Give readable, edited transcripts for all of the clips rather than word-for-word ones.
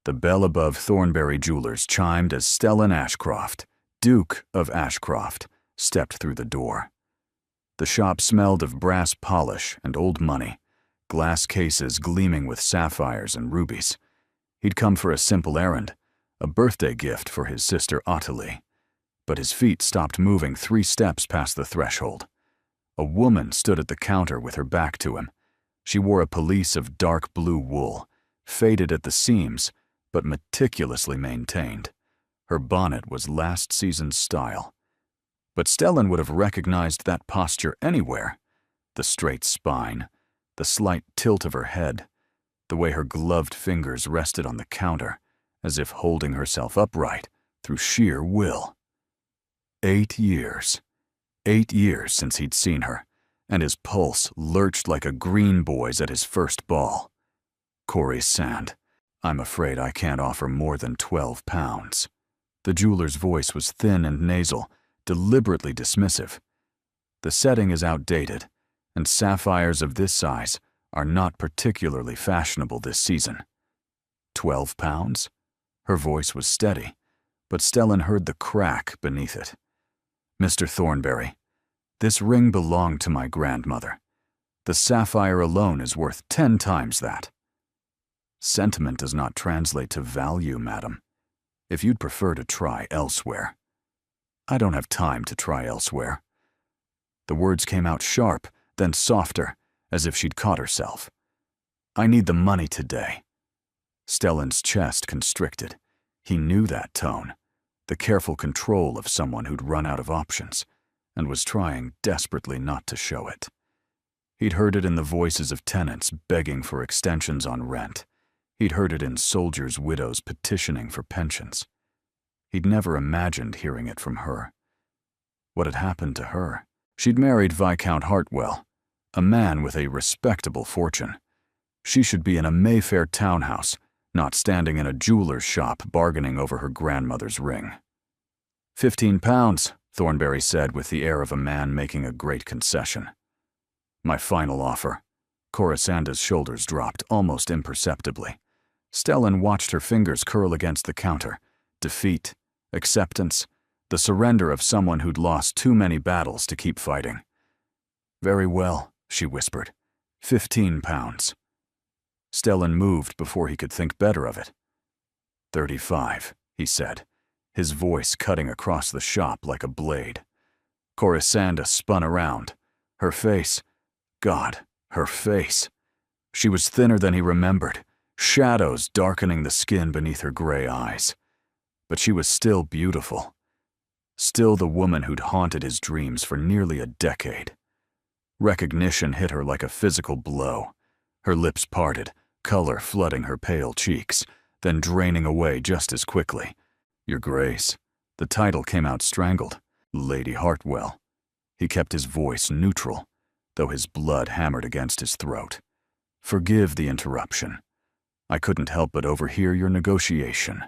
The bell above Thornbury Jewelers chimed as Stellan Ashcroft, Duke of Ashcroft, stepped through the door. The shop smelled of brass polish and old money, glass cases gleaming with sapphires and rubies. He'd come for a simple errand, a birthday gift for his sister Ottilie. But his feet stopped moving 3 steps past the threshold. A woman stood at the counter with her back to him. She wore a pelisse of dark blue wool, faded at the seams, but meticulously maintained. Her bonnet was last season's style. But Stellan would have recognized that posture anywhere. The straight spine, the slight tilt of her head, the way her gloved fingers rested on the counter, as if holding herself upright through sheer will. 8 years. 8 years since he'd seen her, and his pulse lurched like a green boy's at his first ball. Corey Sand, I'm afraid I can't offer more than £12. The jeweler's voice was thin and nasal, deliberately dismissive. The setting is outdated, and sapphires of this size are not particularly fashionable this season. £12? Her voice was steady, but Stellan heard the crack beneath it. Mr. Thornbury, this ring belonged to my grandmother. The sapphire alone is worth 10 times that. Sentiment does not translate to value, madam. If you'd prefer to try elsewhere. I don't have time to try elsewhere. The words came out sharp, then softer, as if she'd caught herself. I need the money today. Stellan's chest constricted. He knew that tone, the careful control of someone who'd run out of options, and was trying desperately not to show it. He'd heard it in the voices of tenants begging for extensions on rent. He'd heard it in soldiers' widows petitioning for pensions. He'd never imagined hearing it from her. What had happened to her? She'd married Viscount Hartwell, a man with a respectable fortune. She should be in a Mayfair townhouse, not standing in a jeweler's shop bargaining over her grandmother's ring. £15, Thornbury said with the air of a man making a great concession. My final offer. Corasanda's shoulders dropped almost imperceptibly. Stellan watched her fingers curl against the counter. Defeat, acceptance, the surrender of someone who'd lost too many battles to keep fighting. Very well, she whispered. £15. Stellan moved before he could think better of it. 35, he said, his voice cutting across the shop like a blade. Corisanda spun around. Her face, God, her face. She was thinner than he remembered, shadows darkening the skin beneath her gray eyes. But she was still beautiful. Still the woman who'd haunted his dreams for nearly a decade. Recognition hit her like a physical blow. Her lips parted, color flooding her pale cheeks, then draining away just as quickly. Your Grace. The title came out strangled. Lady Hartwell. He kept his voice neutral, though his blood hammered against his throat. Forgive the interruption. I couldn't help but overhear your negotiation.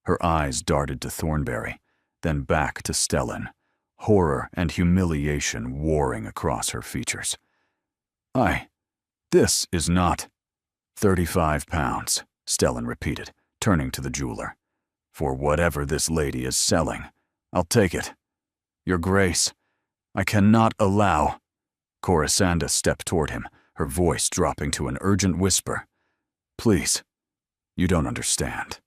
Her eyes darted to Thornbury, then back to Stellan, horror and humiliation warring across her features. This is not... £35, Stellan repeated, turning to the jeweler. For whatever this lady is selling, I'll take it. Your Grace, I cannot allow... Corisanda stepped toward him, her voice dropping to an urgent whisper. Please, you don't understand.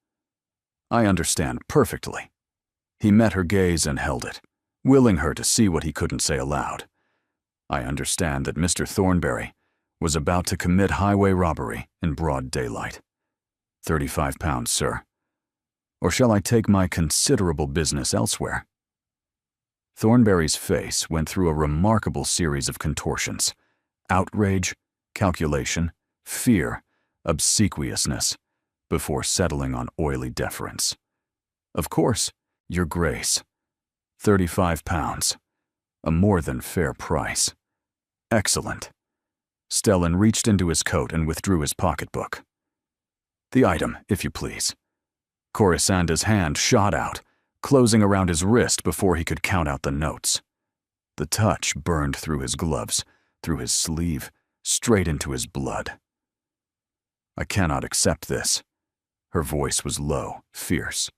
I understand perfectly. He met her gaze and held it, willing her to see what he couldn't say aloud. I understand that Mr. Thornbury was about to commit highway robbery in broad daylight. £35, sir. Or shall I take my considerable business elsewhere? Thornbury's face went through a remarkable series of contortions. Outrage, calculation, fear, obsequiousness, before settling on oily deference. Of course, Your Grace. £35. A more than fair price. Excellent. Stellan reached into his coat and withdrew his pocketbook. The item, if you please. Corisanda's hand shot out, closing around his wrist before he could count out the notes. The touch burned through his gloves, through his sleeve, straight into his blood. I cannot accept this. Her voice was low, fierce.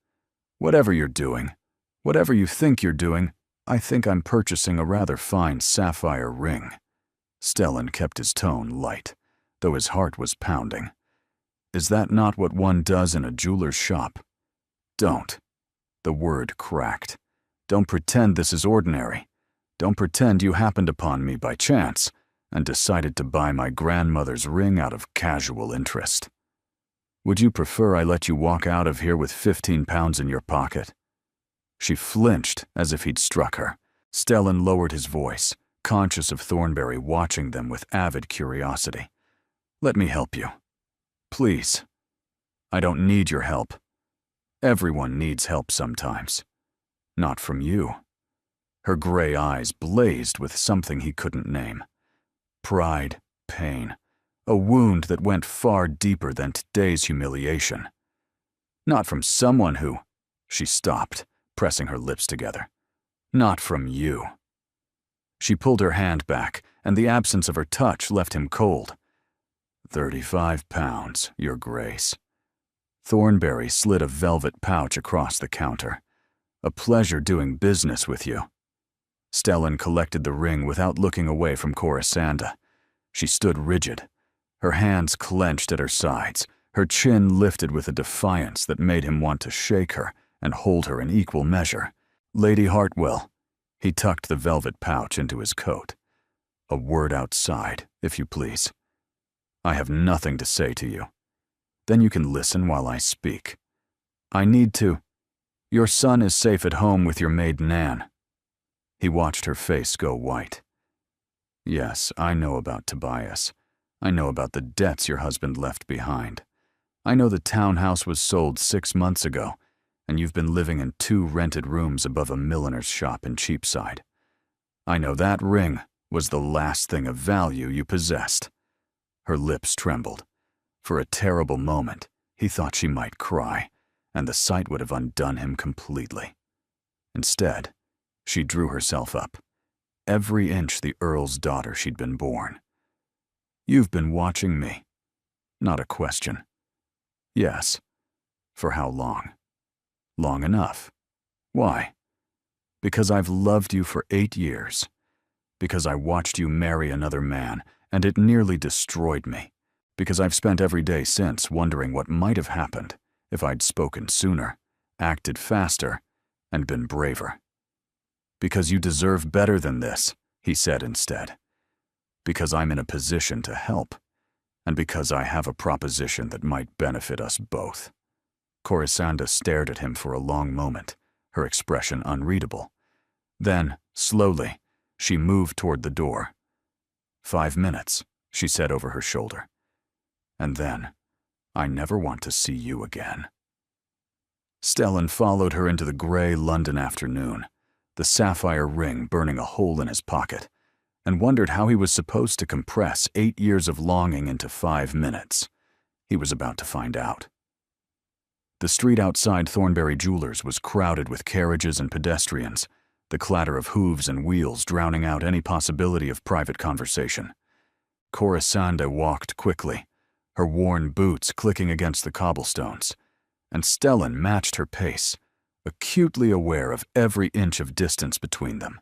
"Whatever you're doing, whatever you think you're doing, I think I'm purchasing a rather fine sapphire ring." Stellan kept his tone light, though his heart was pounding. "Is that not what one does in a jeweler's shop?" "Don't." The word cracked. "Don't pretend this is ordinary. Don't pretend you happened upon me by chance and decided to buy my grandmother's ring out of casual interest. Would you prefer I let you walk out of here with 15 pounds in your pocket?" She flinched as if he'd struck her. Stellan lowered his voice, conscious of Thornberry watching them with avid curiosity. "Let me help you. Please." "I don't need your help. Everyone needs help sometimes. Not from you." Her gray eyes blazed with something he couldn't name. Pride, pain, a wound that went far deeper than today's humiliation. "Not from someone who—" She stopped, pressing her lips together. "Not from you." She pulled her hand back, and the absence of her touch left him cold. 35 pounds, Your Grace." Thornberry slid a velvet pouch across the counter. "A pleasure doing business with you." Stellan collected the ring without looking away from Corisanda. She stood rigid, her hands clenched at her sides, her chin lifted with a defiance that made him want to shake her and hold her in equal measure. "Lady Hartwell." He tucked the velvet pouch into his coat. "A word outside, if you please. I have nothing to say to you. Then you can listen while I speak. I need to— Your son is safe at home with your maid Nan." He watched her face go white. "Yes, I know about Tobias. I know about the debts your husband left behind. I know the townhouse was sold 6 months ago, and you've been living in 2 rented rooms above a milliner's shop in Cheapside. I know that ring was the last thing of value you possessed." Her lips trembled. For a terrible moment, he thought she might cry, and the sight would have undone him completely. Instead, she drew herself up, every inch the Earl's daughter she'd been born. "You've been watching me." Not a question. "Yes." "For how long?" "Long enough." "Why?" "Because I've loved you for 8 years. Because I watched you marry another man, and it nearly destroyed me. Because I've spent every day since wondering what might have happened if I'd spoken sooner, acted faster, and been braver. Because you deserve better than this," he said instead. "Because I'm in a position to help, and because I have a proposition that might benefit us both." Corisanda stared at him for a long moment, her expression unreadable. Then, slowly, she moved toward the door. 5 minutes, she said over her shoulder. "And then, I never want to see you again." Stellan followed her into the gray London afternoon, the sapphire ring burning a hole in his pocket, and wondered how he was supposed to compress 8 years of longing into 5 minutes. He was about to find out. The street outside Thornberry Jewelers was crowded with carriages and pedestrians, the clatter of hooves and wheels drowning out any possibility of private conversation. Corisanda walked quickly, her worn boots clicking against the cobblestones, and Stellan matched her pace, acutely aware of every inch of distance between them.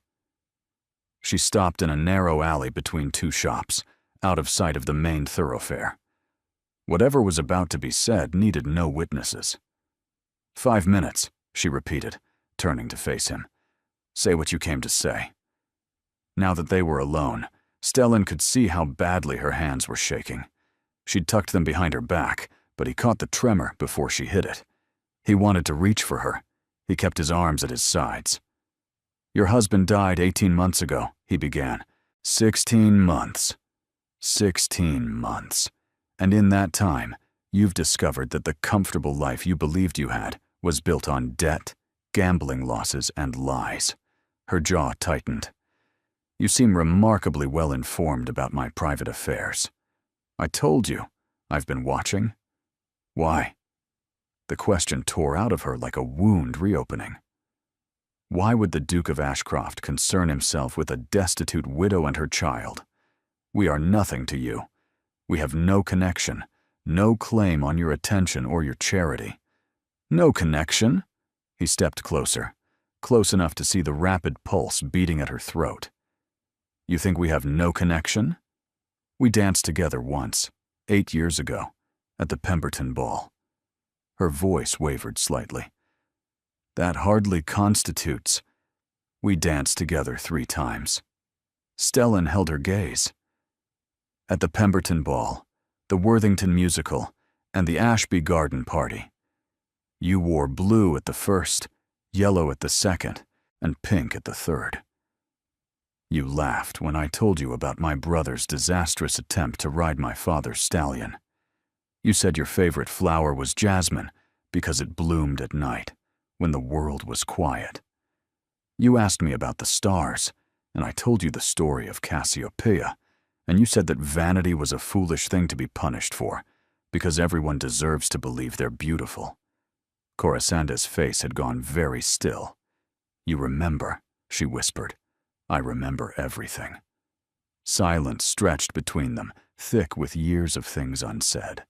She stopped in a narrow alley between 2 shops, out of sight of the main thoroughfare. Whatever was about to be said needed no witnesses. 5 minutes, she repeated, turning to face him. "Say what you came to say." Now that they were alone, Stellan could see how badly her hands were shaking. She'd tucked them behind her back, but he caught the tremor before she hid it. He wanted to reach for her. He kept his arms at his sides. "Your husband died 18 months ago," he began. 16 months. 16 months. And in that time, you've discovered that the comfortable life you believed you had was built on debt, gambling losses, and lies. Her jaw tightened. "You seem remarkably well informed about my private affairs. I told you, I've been watching." "Why?" The question tore out of her like a wound reopening. Why would the Duke of Ashcroft concern himself with a destitute widow and her child? "We are nothing to you. We have no connection, No claim on your attention or your charity. No connection. He stepped closer, close enough to see the rapid pulse beating at her throat. You think we have no connection? We danced together once, 8 years ago, at the Pemberton Ball. Her voice wavered slightly. That hardly constitutes. We danced together 3 times. Stellan held her gaze. At the Pemberton Ball, the Worthington Musical, and the Ashby Garden Party. You wore blue at the first, yellow at the second, and pink at the third. You laughed when I told you about my brother's disastrous attempt to ride my father's stallion. You said your favorite flower was jasmine because it bloomed at night, when the world was quiet. You asked me about the stars, and I told you the story of Cassiopeia, and you said that vanity was a foolish thing to be punished for, because everyone deserves to believe they're beautiful. Corasanda's face had gone very still. You remember, she whispered. I remember everything. Silence stretched between them, thick with years of things unsaid.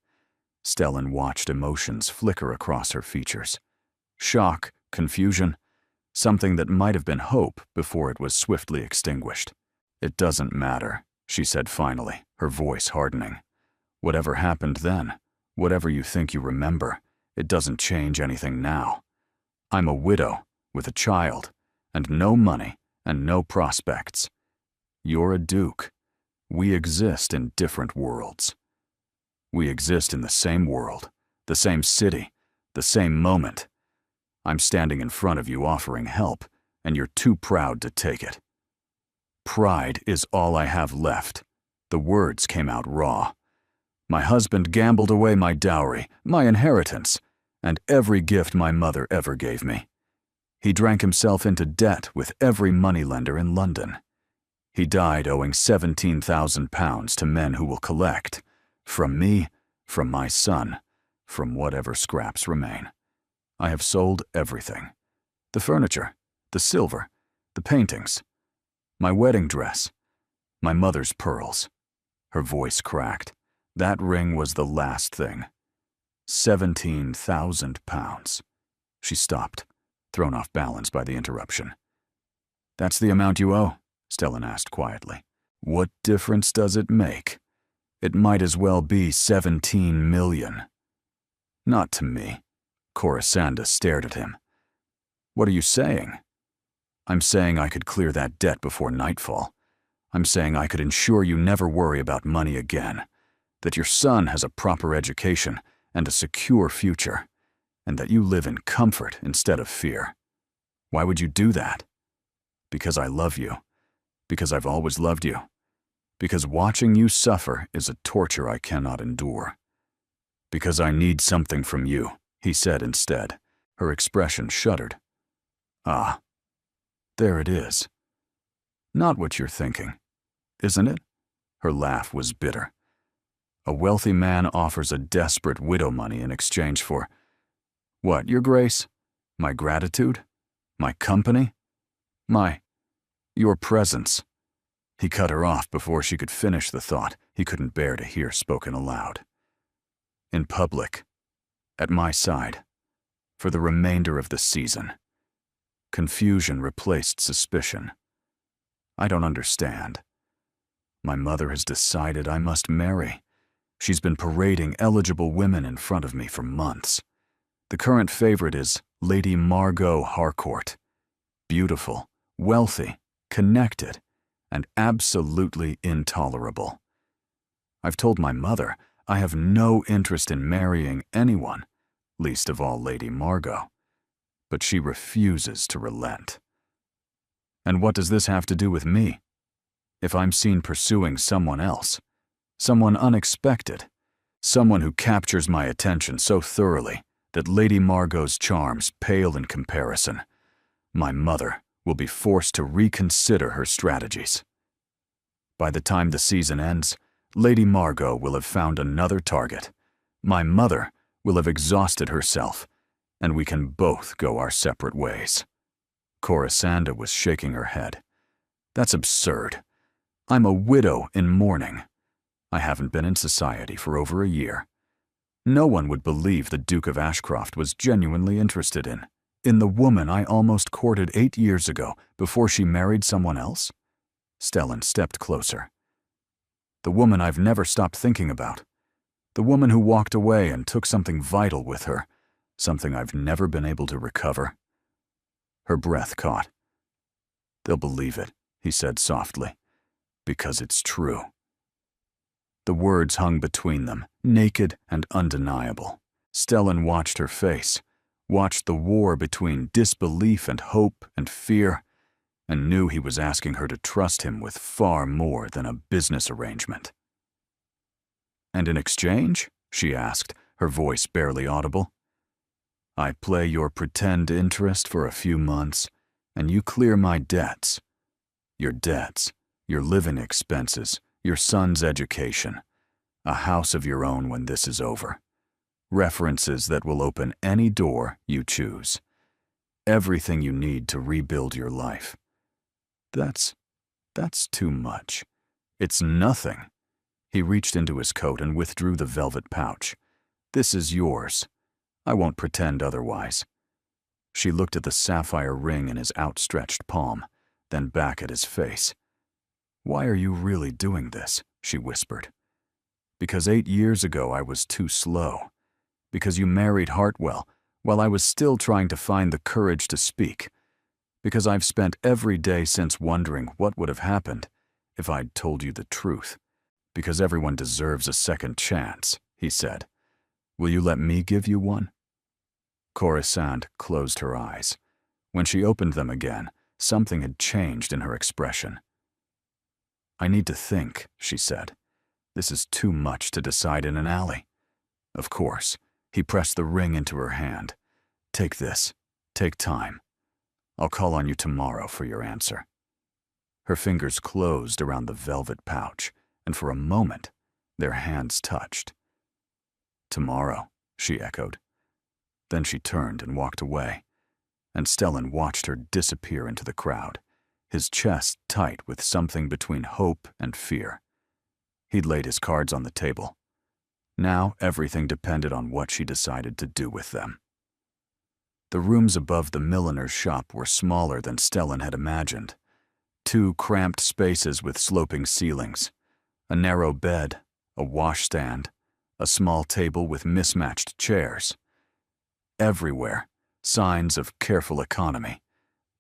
Stellan watched emotions flicker across her features. Shock, confusion, something that might have been hope before it was swiftly extinguished. It doesn't matter, she said finally, her voice hardening. Whatever happened then, whatever you think you remember, it doesn't change anything now. I'm a widow, with a child, and no money, and no prospects. You're a duke. We exist in different worlds. We exist in the same world, the same city, the same moment. I'm standing in front of you offering help, and you're too proud to take it. Pride is all I have left. The words came out raw. My husband gambled away my dowry, my inheritance, and every gift my mother ever gave me. He drank himself into debt with every moneylender in London. He died owing £17,000 to men who will collect. From me, from my son, from whatever scraps remain. I have sold everything. The furniture, the silver, the paintings, my wedding dress, my mother's pearls. Her voice cracked. That ring was the last thing. £17,000. She stopped, thrown off balance by the interruption. That's the amount you owe? Stellan asked quietly. What difference does it make? It might as well be 17 million. Not to me. Corisanda stared at him. What are you saying? I'm saying I could clear that debt before nightfall. I'm saying I could ensure you never worry about money again, that your son has a proper education and a secure future, and that you live in comfort instead of fear. Why would you do that? Because I love you. Because I've always loved you. Because watching you suffer is a torture I cannot endure. Because I need something from you, he said instead. Her expression shuddered. Ah, there it is. Not what you're thinking, isn't it? Her laugh was bitter. A wealthy man offers a desperate widow money in exchange for, what, your grace? My gratitude? My company? Your presence. He cut her off before she could finish the thought he couldn't bear to hear spoken aloud. In public, at my side, for the remainder of the season. Confusion replaced suspicion. I don't understand. My mother has decided I must marry. She's been parading eligible women in front of me for months. The current favorite is Lady Margot Harcourt. Beautiful, wealthy, connected, and absolutely intolerable. I've told my mother I have no interest in marrying anyone, least of all Lady Margot. But she refuses to relent. And what does this have to do with me? If I'm seen pursuing someone else, someone unexpected, someone who captures my attention so thoroughly that Lady Margot's charms pale in comparison, my mother will be forced to reconsider her strategies. By the time the season ends, Lady Margot will have found another target. My mother will have exhausted herself, and we can both go our separate ways. Corisanda was shaking her head. That's absurd. I'm a widow in mourning. I haven't been in society for over a year. No one would believe the Duke of Ashcroft was genuinely interested in the woman I almost courted 8 years ago before she married someone else. Stellan stepped closer. The woman I've never stopped thinking about. The woman who walked away and took something vital with her, something I've never been able to recover. Her breath caught. "They'll believe it," he said softly, "because it's true." The words hung between them, naked and undeniable. Stellan watched her face, watched the war between disbelief and hope and fear, and knew he was asking her to trust him with far more than a business arrangement. "And in exchange?" she asked, her voice barely audible. "I play your pretend interest for a few months, and you clear my debts. Your debts, your living expenses, your son's education, a house of your own when this is over. References that will open any door you choose. Everything you need to rebuild your life. That's too much. It's nothing." He reached into his coat and withdrew the velvet pouch. "This is yours. I won't pretend otherwise." She looked at the sapphire ring in his outstretched palm, then back at his face. "Why are you really doing this?" she whispered. "Because 8 years ago I was too slow. Because you married Hartwell while I was still trying to find the courage to speak. Because I've spent every day since wondering what would have happened if I'd told you the truth. Because everyone deserves a second chance," he said. "Will you let me give you one?" Coruscant closed her eyes. When she opened them again, something had changed in her expression. "I need to think," she said. "This is too much to decide in an alley." "Of course." He pressed the ring into her hand. "Take this. Take time. I'll call on you tomorrow for your answer." Her fingers closed around the velvet pouch, and for a moment, their hands touched. "Tomorrow," she echoed. Then she turned and walked away, and Stellan watched her disappear into the crowd, his chest tight with something between hope and fear. He'd laid his cards on the table. Now everything depended on what she decided to do with them. The rooms above the milliner's shop were smaller than Stellan had imagined. 2 cramped spaces with sloping ceilings, a narrow bed, a washstand, a small table with mismatched chairs. Everywhere, signs of careful economy.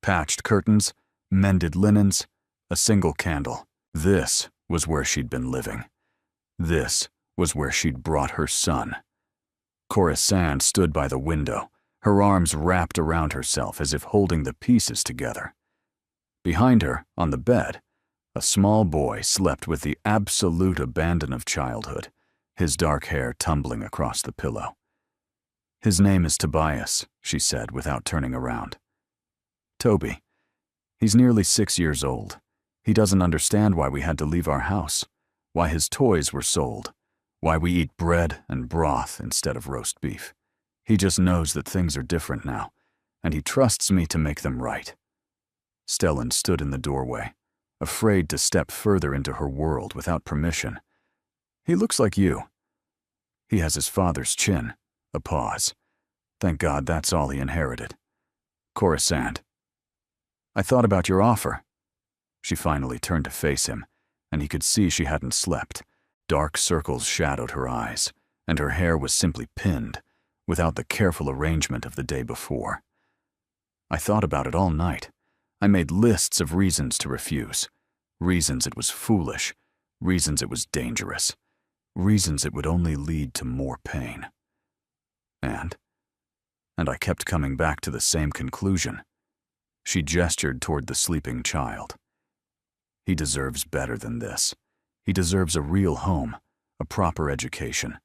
Patched curtains, mended linens, a single candle. This was where she'd been living. This was where she'd brought her son. Coruscant stood by the window, her arms wrapped around herself as if holding the pieces together. Behind her, on the bed, a small boy slept with the absolute abandon of childhood, his dark hair tumbling across the pillow. "His name is Tobias," she said without turning around. "Toby. He's nearly 6 years old. He doesn't understand why we had to leave our house, why his toys were sold, why we eat bread and broth instead of roast beef. He just knows that things are different now, and he trusts me to make them right." Stellan stood in the doorway, afraid to step further into her world without permission. "He looks like you." "He has his father's chin." A pause. "Thank God that's all he inherited." "Coruscant. I thought about your offer." She finally turned to face him, and he could see she hadn't slept. Dark circles shadowed her eyes, and her hair was simply pinned, without the careful arrangement of the day before. "I thought about it all night. I made lists of reasons to refuse. Reasons it was foolish. Reasons it was dangerous. Reasons it would only lead to more pain. And I kept coming back to the same conclusion." She gestured toward the sleeping child. "He deserves better than this. He deserves a real home, a proper education,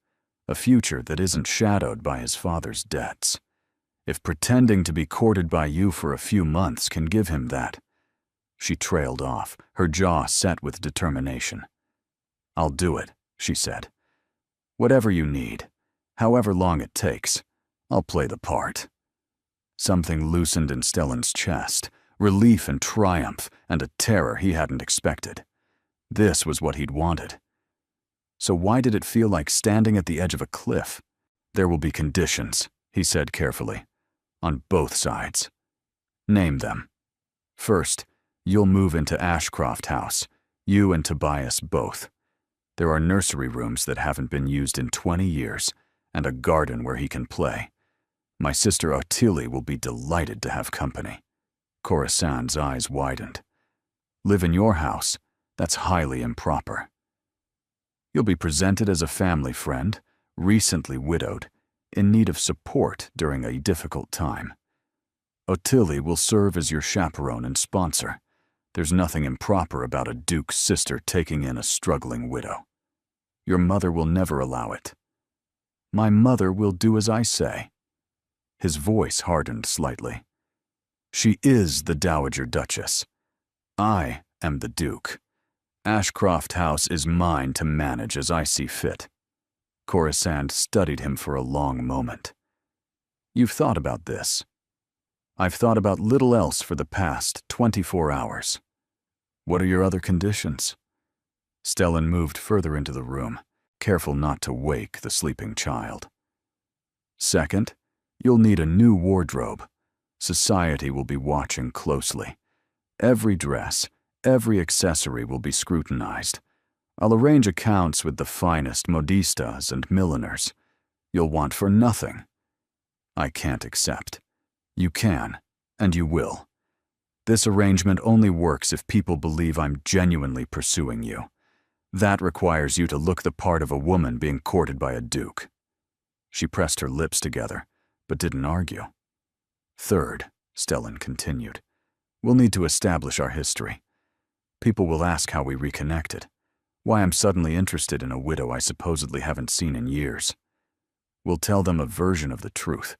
a future that isn't shadowed by his father's debts. If pretending to be courted by you for a few months can give him that." She trailed off, her jaw set with determination. "I'll do it," she said. "Whatever you need, however long it takes, I'll play the part." Something loosened in Stellan's chest, relief and triumph, and a terror he hadn't expected. This was what he'd wanted. So why did it feel like standing at the edge of a cliff? There will be conditions, he said carefully, on both sides. Name them. First, you'll move into Ashcroft House, you and Tobias both. There are nursery rooms that haven't been used in 20 years, and a garden where he can play. My sister Ottilie will be delighted to have company. Coruscant's eyes widened. Live in your house? That's highly improper. You'll be presented as a family friend, recently widowed, in need of support during a difficult time. Ottilie will serve as your chaperone and sponsor. There's nothing improper about a duke's sister taking in a struggling widow. Your mother will never allow it. My mother will do as I say. His voice hardened slightly. She is the Dowager Duchess. I am the Duke. Ashcroft House is mine to manage as I see fit. Coruscant studied him for a long moment. You've thought about this. I've thought about little else for the past 24 hours. What are your other conditions? Stellan moved further into the room, careful not to wake the sleeping child. Second, you'll need a new wardrobe. Society will be watching closely. Every dress, every accessory will be scrutinized. I'll arrange accounts with the finest modistas and milliners. You'll want for nothing. I can't accept. You can, and you will. This arrangement only works if people believe I'm genuinely pursuing you. That requires you to look the part of a woman being courted by a duke. She pressed her lips together, but didn't argue. Third, Stellan continued, we'll need to establish our history. People will ask how we reconnected, why I'm suddenly interested in a widow I supposedly haven't seen in years. We'll tell them a version of the truth,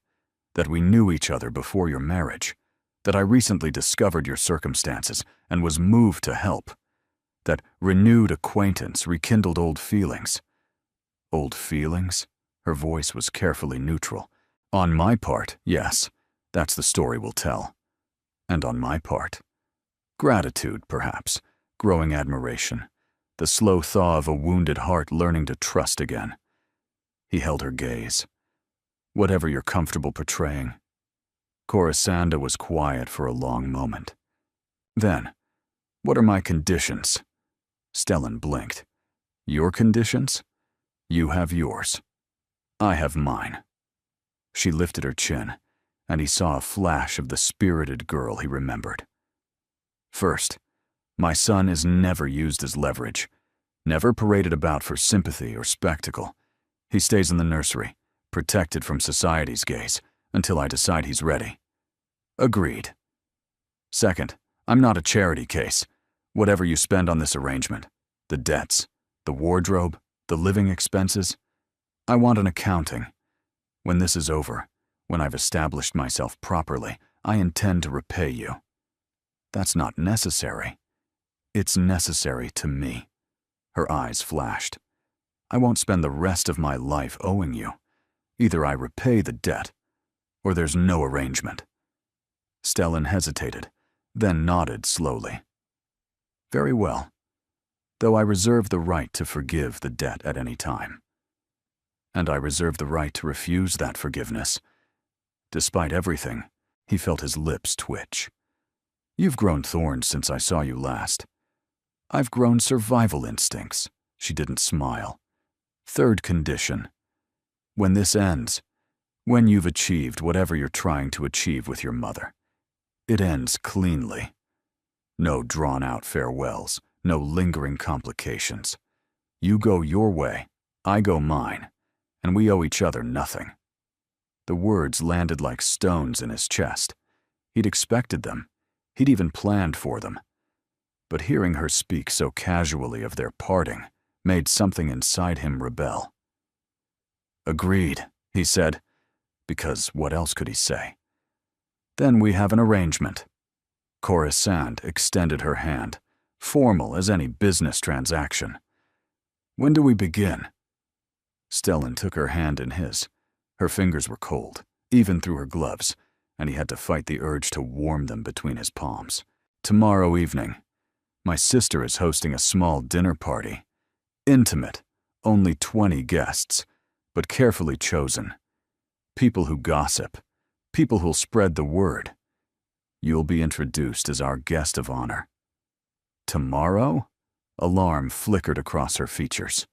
that we knew each other before your marriage, that I recently discovered your circumstances and was moved to help, that renewed acquaintance rekindled old feelings. Old feelings? Her voice was carefully neutral. On my part, yes, that's the story we'll tell. And on my part, gratitude, perhaps, growing admiration, the slow thaw of a wounded heart learning to trust again. He held her gaze. Whatever you're comfortable portraying. Coruscant was quiet for a long moment. Then, what are my conditions? Stellan blinked. Your conditions? You have yours. I have mine. She lifted her chin, and he saw a flash of the spirited girl he remembered. First, my son is never used as leverage, never paraded about for sympathy or spectacle. He stays in the nursery, protected from society's gaze, until I decide he's ready. Agreed. Second, I'm not a charity case. Whatever you spend on this arrangement, the debts, the wardrobe, the living expenses, I want an accounting. When this is over, when I've established myself properly, I intend to repay you. That's not necessary. It's necessary to me. Her eyes flashed. I won't spend the rest of my life owing you. Either I repay the debt, or there's no arrangement. Stellan hesitated, then nodded slowly. Very well, though I reserve the right to forgive the debt at any time. And I reserve the right to refuse that forgiveness. Despite everything, he felt his lips twitch. You've grown thorns since I saw you last. I've grown survival instincts. She didn't smile. Third condition. When this ends, when you've achieved whatever you're trying to achieve with your mother, it ends cleanly. No drawn-out farewells, no lingering complications. You go your way, I go mine, and we owe each other nothing. The words landed like stones in his chest. He'd expected them. He'd even planned for them. But hearing her speak so casually of their parting made something inside him rebel. Agreed, he said, because what else could he say? Then we have an arrangement. Coruscant extended her hand, formal as any business transaction. When do we begin? Stellan took her hand in his. Her fingers were cold, even through her gloves, and he had to fight the urge to warm them between his palms. Tomorrow evening. My sister is hosting a small dinner party. Intimate, only 20 guests, but carefully chosen. People who gossip. People who'll spread the word. You'll be introduced as our guest of honor. Tomorrow? Alarm flickered across her features.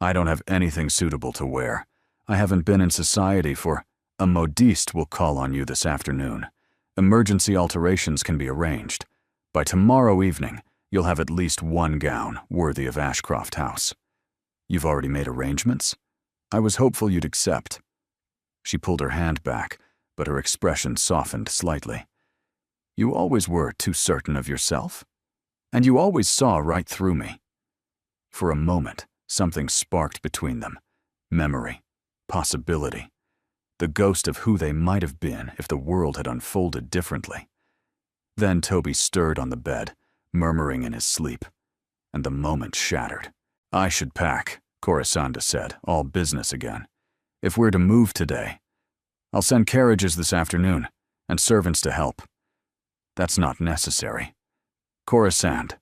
I don't have anything suitable to wear. I haven't been in society for... A modiste will call on you this afternoon. Emergency alterations can be arranged. By tomorrow evening, you'll have at least one gown worthy of Ashcroft House. You've already made arrangements? I was hopeful you'd accept. She pulled her hand back, but her expression softened slightly. You always were too certain of yourself? And you always saw right through me. For a moment, something sparked between them. Memory. Possibility. The ghost of who they might have been if the world had unfolded differently. Then Toby stirred on the bed, murmuring in his sleep, and the moment shattered. I should pack, Corisanda said, all business again. If we're to move today, I'll send carriages this afternoon, and servants to help. That's not necessary. Corisande.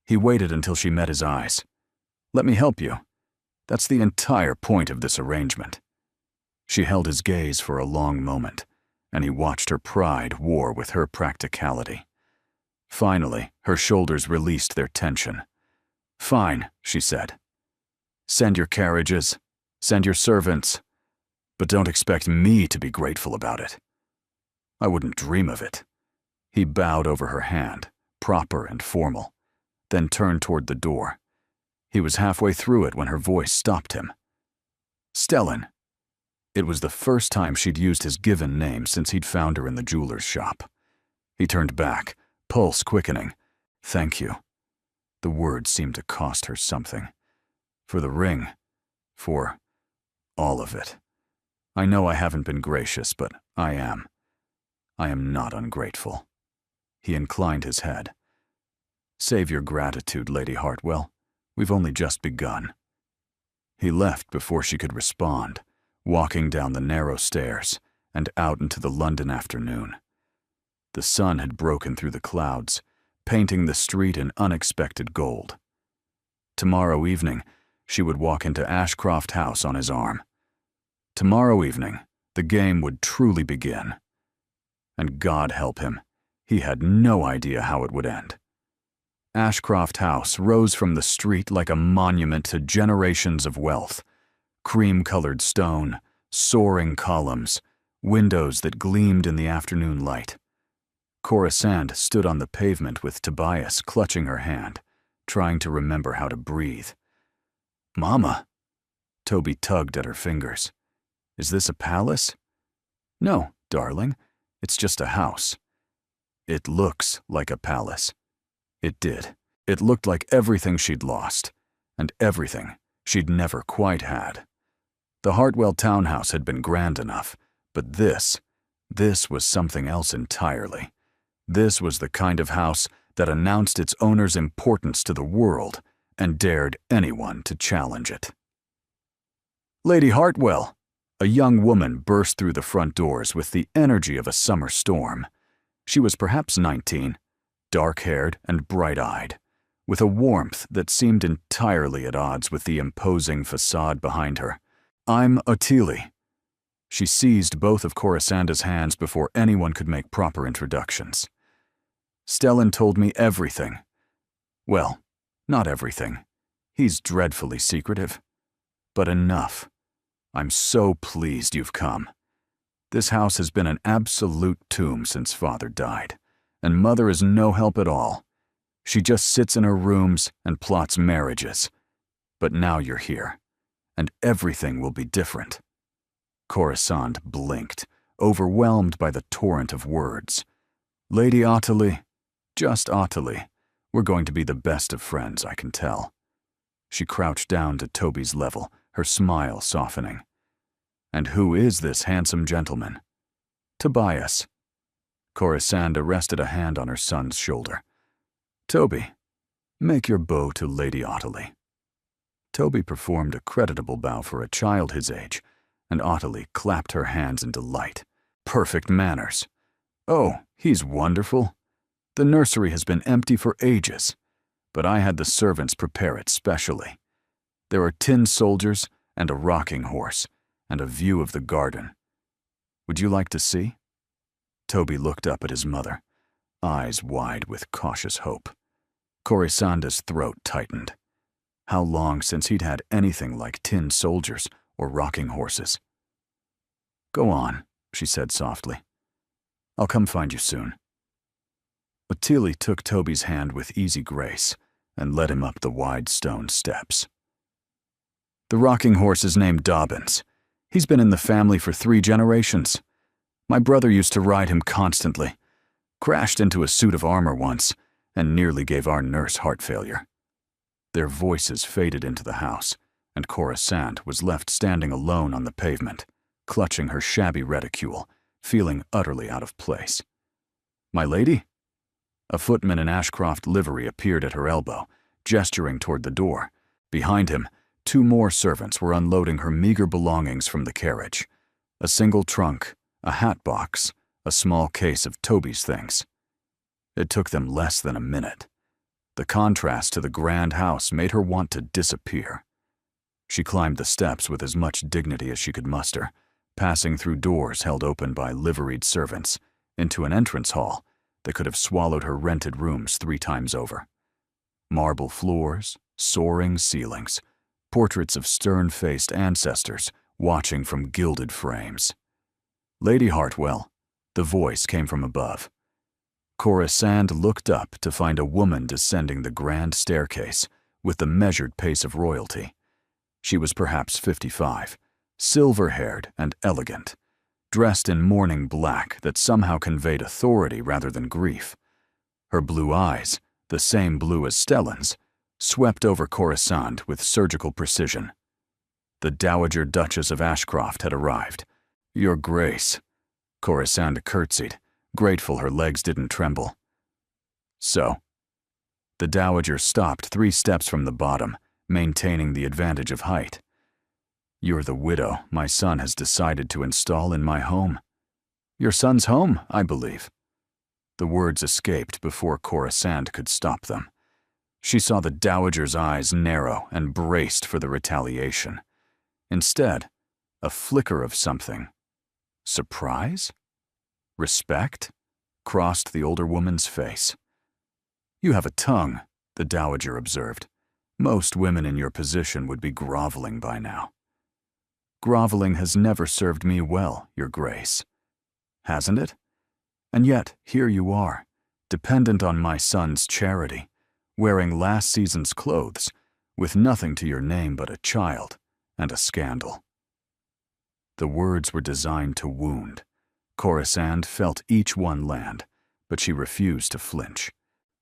He waited until she met his eyes. Let me help you. That's the entire point of this arrangement. She held his gaze for a long moment, and he watched her pride war with her practicality. Finally, her shoulders released their tension. Fine, she said. Send your carriages, send your servants, but don't expect me to be grateful about it. I wouldn't dream of it. He bowed over her hand, proper and formal, then turned toward the door. He was halfway through it when her voice stopped him. Stellan. It was the first time she'd used his given name since he'd found her in the jeweler's shop. He turned back, pulse quickening. Thank you. The words seemed to cost her something. For the ring. For all of it. I know I haven't been gracious, but I am. I am not ungrateful. He inclined his head. Save your gratitude, Lady Hartwell. We've only just begun. He left before she could respond, walking down the narrow stairs and out into the London afternoon. The sun had broken through the clouds, painting the street in unexpected gold. Tomorrow evening, she would walk into Ashcroft House on his arm. Tomorrow evening, the game would truly begin. And God help him, he had no idea how it would end. Ashcroft House rose from the street like a monument to generations of wealth. Cream-colored stone, soaring columns, windows that gleamed in the afternoon light. Corisande stood on the pavement with Tobias clutching her hand, trying to remember how to breathe. Mama! Toby tugged at her fingers. Is this a palace? No, darling, it's just a house. It looks like a palace. It did. It looked like everything she'd lost, and everything she'd never quite had. The Hartwell townhouse had been grand enough, but this was something else entirely. This was the kind of house that announced its owner's importance to the world and dared anyone to challenge it. Lady Hartwell! A young woman burst through the front doors with the energy of a summer storm. She was perhaps 19, dark-haired and bright-eyed, with a warmth that seemed entirely at odds with the imposing facade behind her. I'm Ottilie. She seized both of Corisanda's hands before anyone could make proper introductions. Stellan told me everything. Well, not everything. He's dreadfully secretive. But enough. I'm so pleased you've come. This house has been an absolute tomb since Father died, and Mother is no help at all. She just sits in her rooms and plots marriages. But now you're here, and everything will be different. Corisande blinked, overwhelmed by the torrent of words. Lady Ottilie, just Ottilie, we're going to be the best of friends, I can tell. She crouched down to Toby's level, her smile softening. And who is this handsome gentleman? Tobias. Corisande rested a hand on her son's shoulder. Toby, make your bow to Lady Ottilie. Toby performed a creditable bow for a child his age, and Ottilie clapped her hands in delight. Perfect manners. Oh, he's wonderful. The nursery has been empty for ages, but I had the servants prepare it specially. There are tin soldiers and a rocking horse, and a view of the garden. Would you like to see? Toby looked up at his mother, eyes wide with cautious hope. Corisanda's throat tightened. How long since he'd had anything like tin soldiers or rocking horses? Go on, she said softly. I'll come find you soon. Ottilie took Toby's hand with easy grace and led him up the wide stone steps. The rocking horse is named Dobbins. He's been in the family for 3 generations. My brother used to ride him constantly. Crashed into a suit of armor once and nearly gave our nurse heart failure. Their voices faded into the house, and Corisande was left standing alone on the pavement, clutching her shabby reticule, feeling utterly out of place. My lady? A footman in Ashcroft livery appeared at her elbow, gesturing toward the door. Behind him, 2 more servants were unloading her meager belongings from the carriage. A single trunk, a hat box, a small case of Toby's things. It took them less than a minute. The contrast to the grand house made her want to disappear. She climbed the steps with as much dignity as she could muster, passing through doors held open by liveried servants, into an entrance hall that could have swallowed her rented rooms 3 times over. Marble floors, soaring ceilings, portraits of stern-faced ancestors watching from gilded frames. Lady Hartwell, the voice came from above. Corisande looked up to find a woman descending the grand staircase with the measured pace of royalty. She was perhaps 55, silver-haired and elegant, dressed in mourning black that somehow conveyed authority rather than grief. Her blue eyes, the same blue as Stellan's, swept over Corisande with surgical precision. The Dowager Duchess of Ashcroft had arrived. Your Grace. Corisande curtsied, grateful her legs didn't tremble. So. The Dowager stopped 3 steps from the bottom, maintaining the advantage of height. You're the widow my son has decided to install in my home. Your son's home, I believe. The words escaped before Corisande could stop them. She saw the Dowager's eyes narrow and braced for the retaliation. Instead, a flicker of something. Surprise? Respect? Crossed the older woman's face. You have a tongue, the Dowager observed. Most women in your position would be groveling by now. Groveling has never served me well, Your Grace. Hasn't it? And yet, here you are, dependent on my son's charity, wearing last season's clothes, with nothing to your name but a child and a scandal. The words were designed to wound. Corisande felt each one land, but she refused to flinch.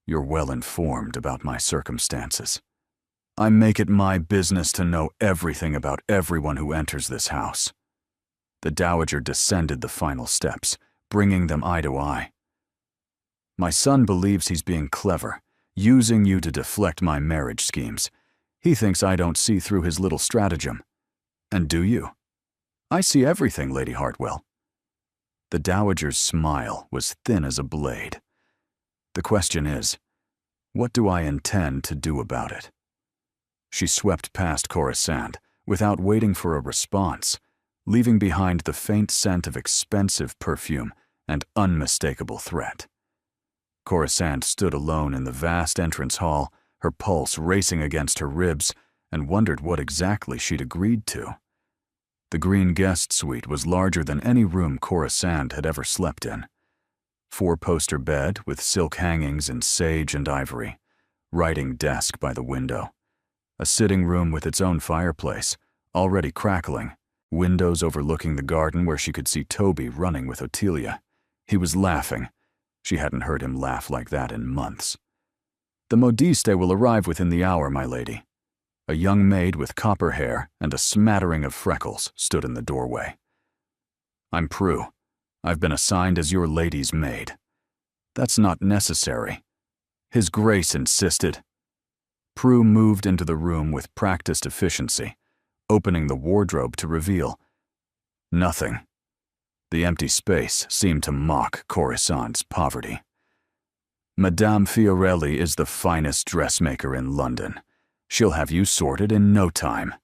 You're well informed about my circumstances. I make it my business to know everything about everyone who enters this house. The Dowager descended the final steps, bringing them eye to eye. My son believes he's being clever, using you to deflect my marriage schemes. He thinks I don't see through his little stratagem. And do you? I see everything, Lady Hartwell. The Dowager's smile was thin as a blade. The question is, what do I intend to do about it? She swept past Corisande without waiting for a response, leaving behind the faint scent of expensive perfume and unmistakable threat. Corisande stood alone in the vast entrance hall, her pulse racing against her ribs, and wondered what exactly she'd agreed to. The green guest suite was larger than any room Corisande had ever slept in. 4-poster bed with silk hangings in sage and ivory, writing desk by the window, a sitting room with its own fireplace, already crackling, windows overlooking the garden where she could see Toby running with Ottilie. He was laughing. She hadn't heard him laugh like that in months. The modiste will arrive within the hour, my lady. A young maid with copper hair and a smattering of freckles stood in the doorway. I'm Prue. I've been assigned as your lady's maid. That's not necessary. His Grace insisted. Prue moved into the room with practiced efficiency, opening the wardrobe to reveal nothing. The empty space seemed to mock Corisande's poverty. Madame Fiorelli is the finest dressmaker in London. She'll have you sorted in no time.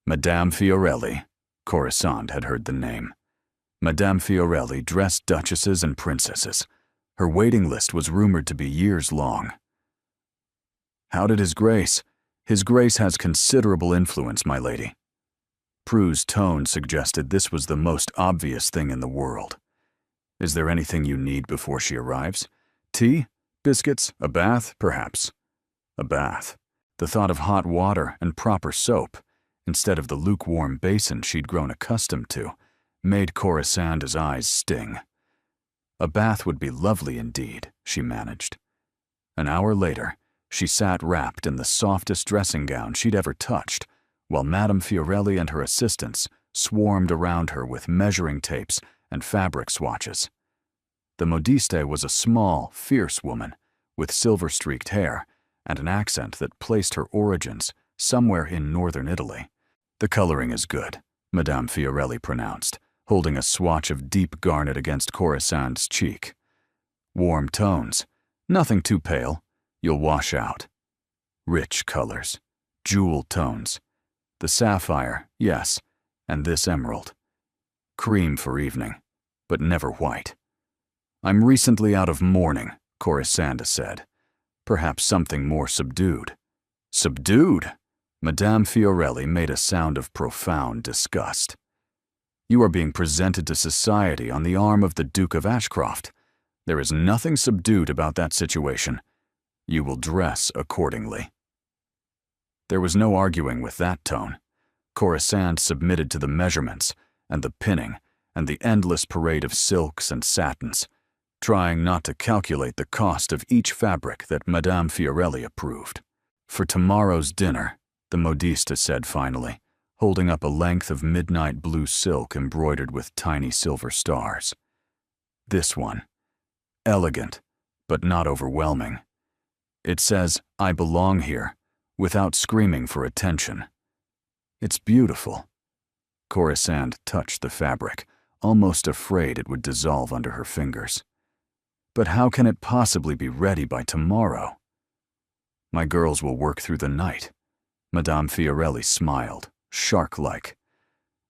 Madame Fiorelli. Corisande had heard the name. Madame Fiorelli dressed duchesses and princesses. Her waiting list was rumored to be years long. How did His Grace? His Grace has considerable influence, my lady. Prue's tone suggested this was the most obvious thing in the world. Is there anything you need before she arrives? Tea? Biscuits? A bath, perhaps? A bath. The thought of hot water and proper soap, instead of the lukewarm basin she'd grown accustomed to, made Corisande's eyes sting. A bath would be lovely indeed, she managed. An hour later, she sat wrapped in the softest dressing gown she'd ever touched, while Madame Fiorelli and her assistants swarmed around her with measuring tapes and fabric swatches. The modiste was a small, fierce woman with silver-streaked hair and an accent that placed her origins somewhere in northern Italy. The coloring is good, Madame Fiorelli pronounced, holding a swatch of deep garnet against Corisande's cheek. Warm tones, nothing too pale, you'll wash out. Rich colors, jewel tones. The sapphire, yes, and this emerald. Cream for evening, but never white. I'm recently out of mourning, Corisande said. Perhaps something more subdued. Subdued? Madame Fiorelli made a sound of profound disgust. You are being presented to society on the arm of the Duke of Ashcroft. There is nothing subdued about that situation. You will dress accordingly. There was no arguing with that tone. Corisande submitted to the measurements and the pinning and the endless parade of silks and satins, trying not to calculate the cost of each fabric that Madame Fiorelli approved. For tomorrow's dinner, the modiste said finally, holding up a length of midnight blue silk embroidered with tiny silver stars. This one. Elegant, but not overwhelming. It says, I belong here, without screaming for attention. It's beautiful. Corisande touched the fabric, almost afraid it would dissolve under her fingers. But how can it possibly be ready by tomorrow? My girls will work through the night. Madame Fiorelli smiled, shark-like.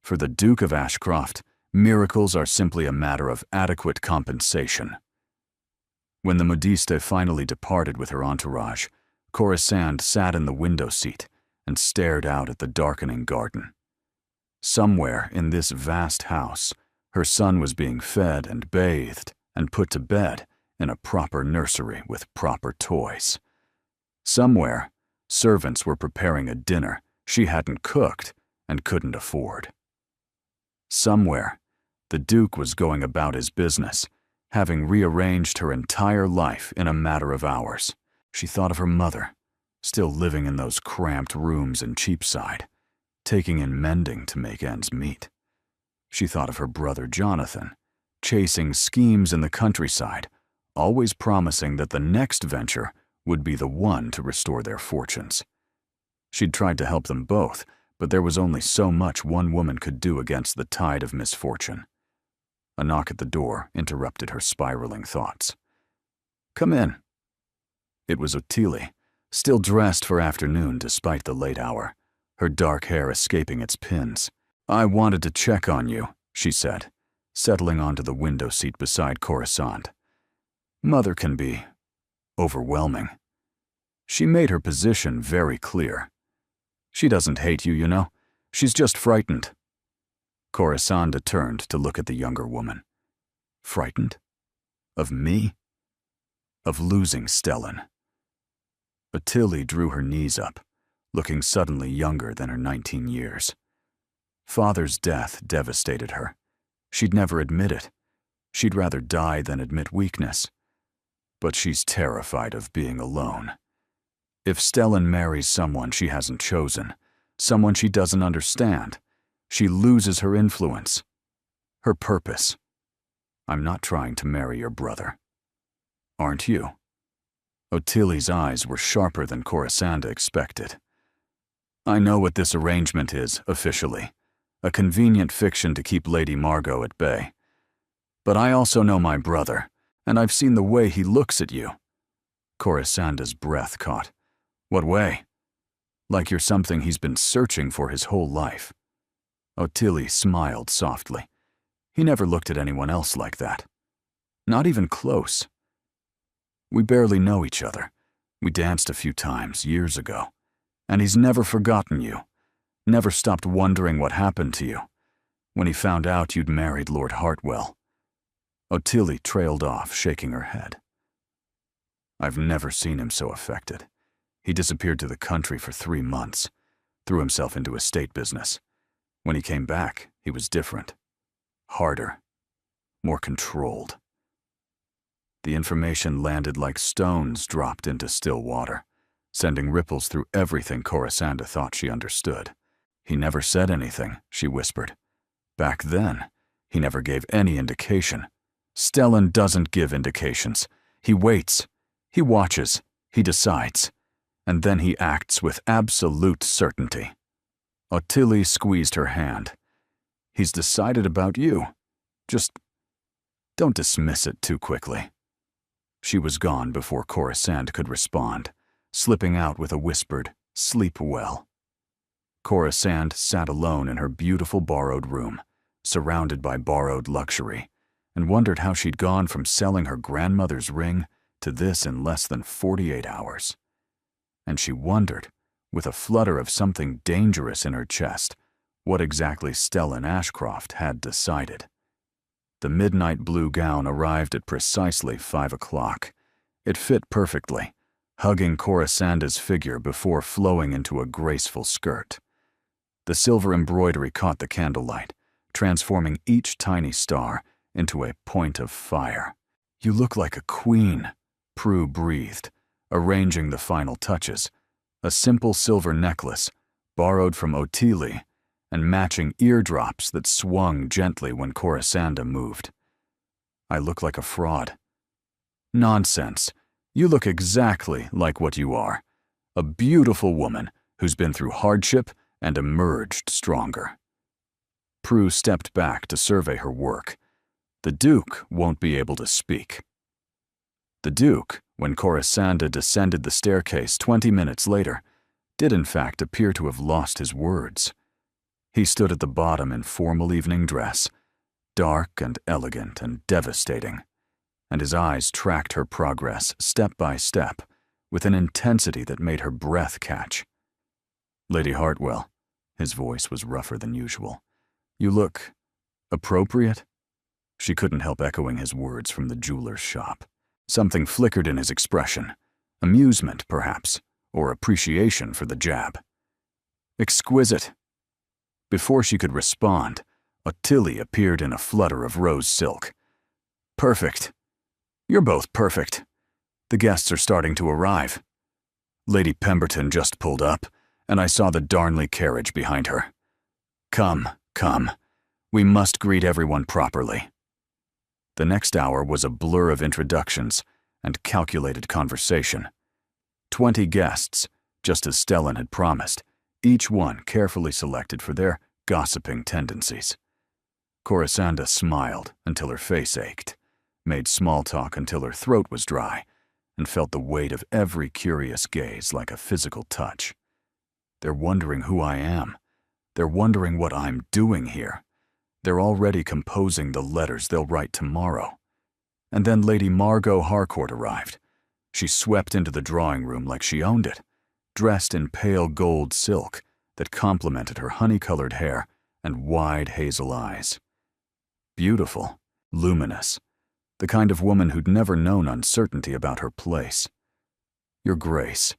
For the Duke of Ashcroft, miracles are simply a matter of adequate compensation. When the modiste finally departed with her entourage, Corisande sat in the window seat and stared out at the darkening garden. Somewhere in this vast house, her son was being fed and bathed and put to bed in a proper nursery with proper toys. Somewhere, servants were preparing a dinner she hadn't cooked and couldn't afford. Somewhere, the Duke was going about his business, having rearranged her entire life in a matter of hours. She thought of her mother, still living in those cramped rooms in Cheapside, taking in mending to make ends meet. She thought of her brother Jonathan, chasing schemes in the countryside, always promising that the next venture would be the one to restore their fortunes. She'd tried to help them both, but there was only so much one woman could do against the tide of misfortune. A knock at the door interrupted her spiraling thoughts. Come in. It was Ottilie, still dressed for afternoon despite the late hour, her dark hair escaping its pins. I wanted to check on you, she said, settling onto the window seat beside Corisande. Mother can be overwhelming. She made her position very clear. She doesn't hate you, you know. She's just frightened. Corisande turned to look at the younger woman. Frightened? Of me? Of losing Stellan. Ottilie drew her knees up, looking suddenly younger than her 19 years. Father's death devastated her. She'd never admit it. She'd rather die than admit weakness. But she's terrified of being alone. If Stellan marries someone she hasn't chosen, someone she doesn't understand, she loses her influence, her purpose. I'm not trying to marry your brother. Aren't you? Ottilie's eyes were sharper than Corisande expected. I know what this arrangement is, officially. A convenient fiction to keep Lady Margot at bay. But I also know my brother, and I've seen the way he looks at you. Corisande's breath caught. What way? Like you're something he's been searching for his whole life." Ottilie smiled softly. He never looked at anyone else like that. Not even close. "We barely know each other. We danced a few times years ago. And he's never forgotten you. Never stopped wondering what happened to you when he found out you'd married Lord Hartwell." Ottilie trailed off, shaking her head. "I've never seen him so affected. He disappeared to the country for 3 months, threw himself into estate business. When he came back, he was different. Harder. More controlled." The information landed like stones dropped into still water, sending ripples through everything Corisanda thought she understood. "He never said anything," she whispered. "Back then, he never gave any indication. Stellan doesn't give indications. He waits. He watches. He decides. And then he acts with absolute certainty." Ottilie squeezed her hand. "He's decided about you. Just don't dismiss it too quickly." She was gone before Corisande could respond, slipping out with a whispered, "Sleep well." Corisande sat alone in her beautiful borrowed room, surrounded by borrowed luxury, and wondered how she'd gone from selling her grandmother's ring to this in less than 48 hours. And she wondered, with a flutter of something dangerous in her chest, what exactly Stellan Ashcroft had decided. The midnight blue gown arrived at precisely 5 o'clock. It fit perfectly, hugging Corisanda's figure before flowing into a graceful skirt. The silver embroidery caught the candlelight, transforming each tiny star into a point of fire. "You look like a queen," Prue breathed, arranging the final touches. A simple silver necklace, borrowed from Ottilie, and matching eardrops that swung gently when Corisanda moved. "I look like a fraud." "Nonsense. You look exactly like what you are. A beautiful woman who's been through hardship and emerged stronger." Prue stepped back to survey her work. The Duke won't be able to speak. The Duke, when Corisanda descended the staircase 20 minutes later, did in fact appear to have lost his words. He stood at the bottom in formal evening dress, dark and elegant and devastating, and his eyes tracked her progress step by step with an intensity that made her breath catch. "Lady Hartwell," his voice was rougher than usual, "you look appropriate?" She couldn't help echoing his words from the jeweler's shop. Something flickered in his expression, amusement perhaps, or appreciation for the jab. "Exquisite." Before she could respond, Ottilie appeared in a flutter of rose silk. "Perfect. You're both perfect. The guests are starting to arrive. Lady Pemberton just pulled up, and I saw the Darnley carriage behind her. Come, come. We must greet everyone properly." The next hour was a blur of introductions and calculated conversation. 20 guests, just as Stellan had promised, each one carefully selected for their gossiping tendencies. Corisanda smiled until her face ached, made small talk until her throat was dry, and felt the weight of every curious gaze like a physical touch. They're wondering who I am. They're wondering what I'm doing here. They're already composing the letters they'll write tomorrow. And then Lady Margot Harcourt arrived. She swept into the drawing room like she owned it, dressed in pale gold silk that complemented her honey-colored hair and wide hazel eyes. Beautiful, luminous, the kind of woman who'd never known uncertainty about her place. "Your Grace."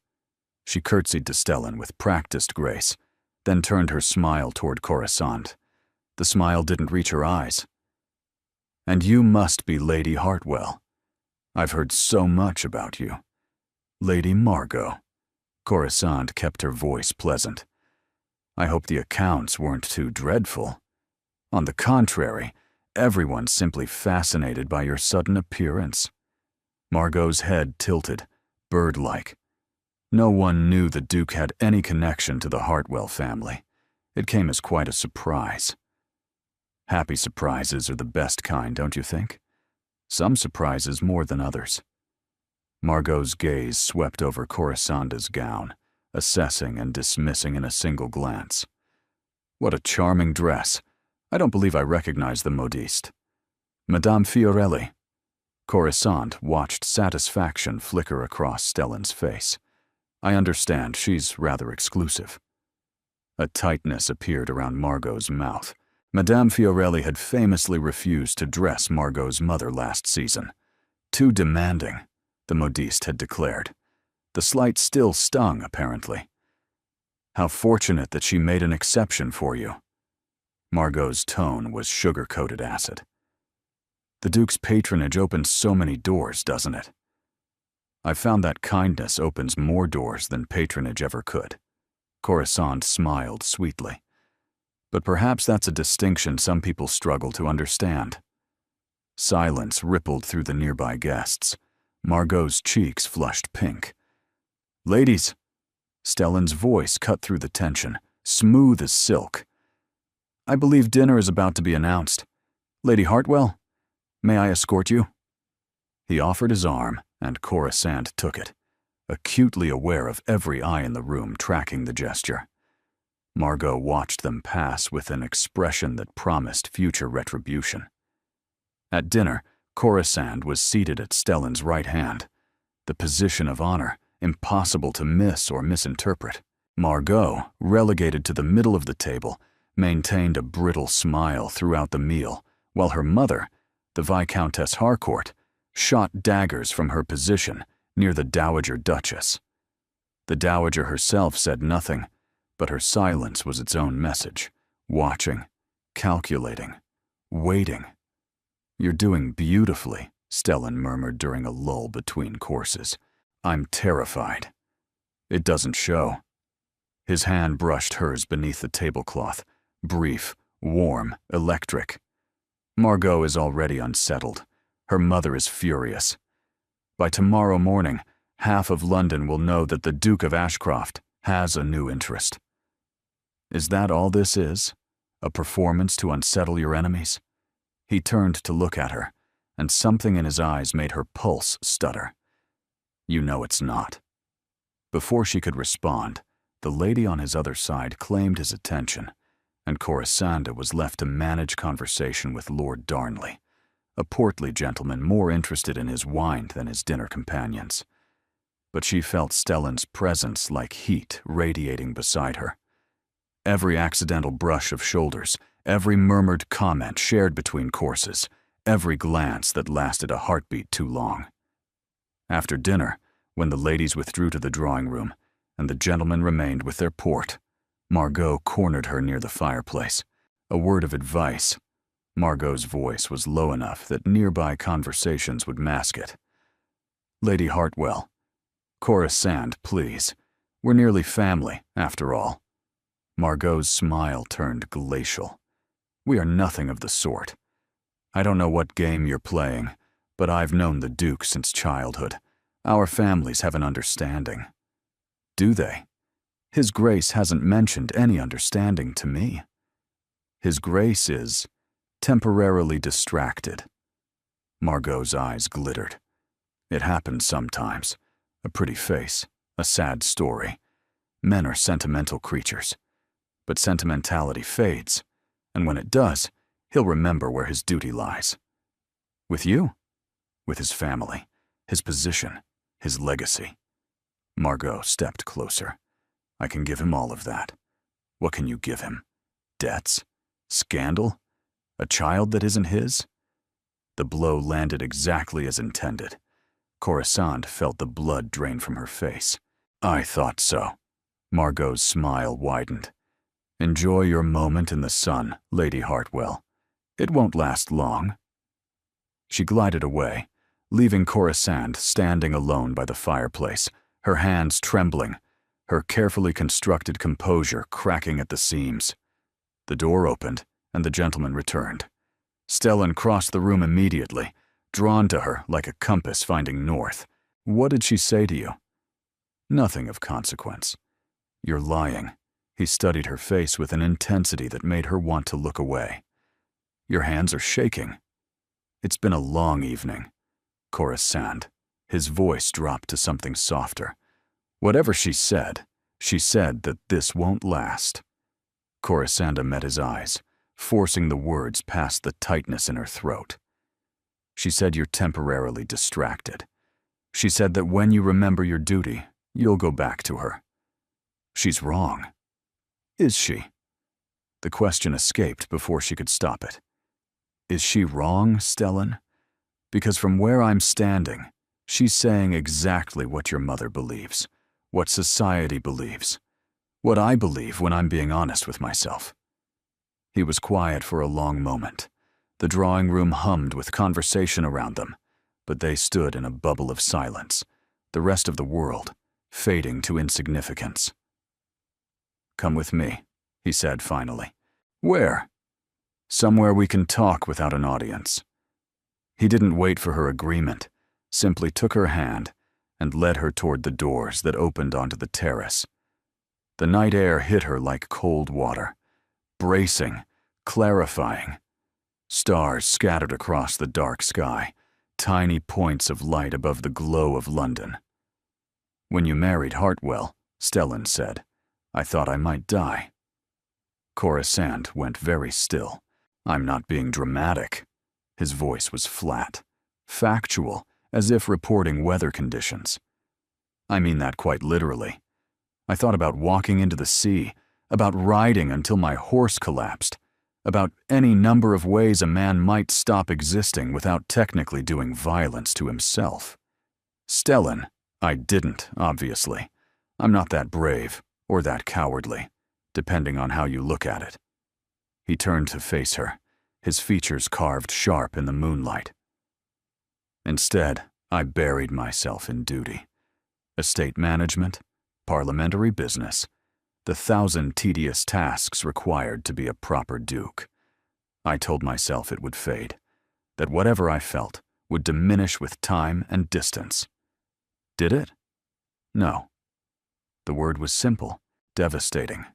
She curtsied to Stellan with practiced grace, then turned her smile toward Corisande. The smile didn't reach her eyes. "And you must be Lady Hartwell. I've heard so much about you. Lady Margot." Corisande kept her voice pleasant. "I hope the accounts weren't too dreadful. On the contrary, everyone's simply fascinated by your sudden appearance." Margot's head tilted, bird-like. No one knew the Duke had any connection to the Hartwell family. It came as quite a surprise. Happy surprises are the best kind, don't you think? Some surprises more than others. Margot's gaze swept over Corisanda's gown, assessing and dismissing in a single glance. What a charming dress. I don't believe I recognize the modiste. Madame Fiorelli. Coruscant watched satisfaction flicker across Stellan's face. I understand, she's rather exclusive. A tightness appeared around Margot's mouth. Madame Fiorelli had famously refused to dress Margot's mother last season. Too demanding, the modiste had declared. The slight still stung, apparently. How fortunate that she made an exception for you. Margot's tone was sugar-coated acid. The Duke's patronage opens so many doors, doesn't it? I've found that kindness opens more doors than patronage ever could. Coruscant smiled sweetly. But perhaps that's a distinction some people struggle to understand. Silence rippled through the nearby guests. Margot's cheeks flushed pink. Ladies! Stellan's voice cut through the tension, smooth as silk. I believe dinner is about to be announced. Lady Hartwell, may I escort you? He offered his arm, and Coruscant took it, acutely aware of every eye in the room tracking the gesture. Margot watched them pass with an expression that promised future retribution. At dinner, Coruscant was seated at Stellan's right hand, the position of honor, impossible to miss or misinterpret. Margot, relegated to the middle of the table, maintained a brittle smile throughout the meal, while her mother, the Viscountess Harcourt, shot daggers from her position near the Dowager Duchess. The Dowager herself said nothing, but her silence was its own message, watching, calculating, waiting. You're doing beautifully, Stellan murmured during a lull between courses. I'm terrified. It doesn't show. His hand brushed hers beneath the tablecloth, brief, warm, electric. Margot is already unsettled. Her mother is furious. By tomorrow morning, half of London will know that the Duke of Ashcroft has a new interest. Is that all this is? A performance to unsettle your enemies? He turned to look at her, and something in his eyes made her pulse stutter. You know it's not. Before she could respond, the lady on his other side claimed his attention, and Coruscant was left to manage conversation with Lord Darnley, a portly gentleman more interested in his wine than his dinner companions. But she felt Stellan's presence like heat radiating beside her. Every accidental brush of shoulders, every murmured comment shared between courses, every glance that lasted a heartbeat too long. After dinner, when the ladies withdrew to the drawing room, and the gentlemen remained with their port, Margot cornered her near the fireplace. A word of advice. Margot's voice was low enough that nearby conversations would mask it. Lady Hartwell, Coruscant, please. We're nearly family, after all. Margot's smile turned glacial. We are nothing of the sort. I don't know what game you're playing, but I've known the Duke since childhood. Our families have an understanding. Do they? His Grace hasn't mentioned any understanding to me. His Grace is temporarily distracted. Margot's eyes glittered. It happens sometimes. A pretty face, a sad story. Men are sentimental creatures. But sentimentality fades, and when it does, he'll remember where his duty lies. With you? With his family, his position, his legacy. Margot stepped closer. I can give him all of that. What can you give him? Debts? Scandal? A child that isn't his? The blow landed exactly as intended. Coruscant felt the blood drain from her face. I thought so. Margot's smile widened. Enjoy your moment in the sun, Lady Hartwell. It won't last long. She glided away, leaving Coruscant standing alone by the fireplace, her hands trembling, her carefully constructed composure cracking at the seams. The door opened, and the gentleman returned. Stellan crossed the room immediately, drawn to her like a compass finding north. What did she say to you? Nothing of consequence. You're lying. He studied her face with an intensity that made her want to look away. Your hands are shaking. It's been a long evening. Coruscant. His voice dropped to something softer. Whatever she said, She said that this won't last. Corisanda met his eyes, forcing the words past the tightness in her throat. She said you're temporarily distracted. She said that when you remember your duty, you'll go back to her. She's wrong. Is she? The question escaped before she could stop it. Is she wrong, Stellan? Because from where I'm standing, she's saying exactly what your mother believes, what society believes, what I believe when I'm being honest with myself. He was quiet for a long moment. The drawing room hummed with conversation around them, but they stood in a bubble of silence, the rest of the world fading to insignificance. "Come with me," he said finally. "Where?" "Somewhere we can talk without an audience." He didn't wait for her agreement, simply took her hand and led her toward the doors that opened onto the terrace. The night air hit her like cold water, bracing, clarifying. Stars scattered across the dark sky, tiny points of light above the glow of London. "When you married Hartwell," Stellan said, "I thought I might die." Corisand went very still. "I'm not being dramatic." His voice was flat, factual, as if reporting weather conditions. "I mean that quite literally. I thought about walking into the sea, about riding until my horse collapsed, about any number of ways a man might stop existing without technically doing violence to himself. Stellan, I didn't, obviously. I'm not that brave, or that cowardly, depending on how you look at it." He turned to face her, his features carved sharp in the moonlight. "Instead, I buried myself in duty. Estate management, parliamentary business, the 1,000 tedious tasks required to be a proper duke. I told myself it would fade, that whatever I felt would diminish with time and distance. Did it? No. The word was simple, devastating.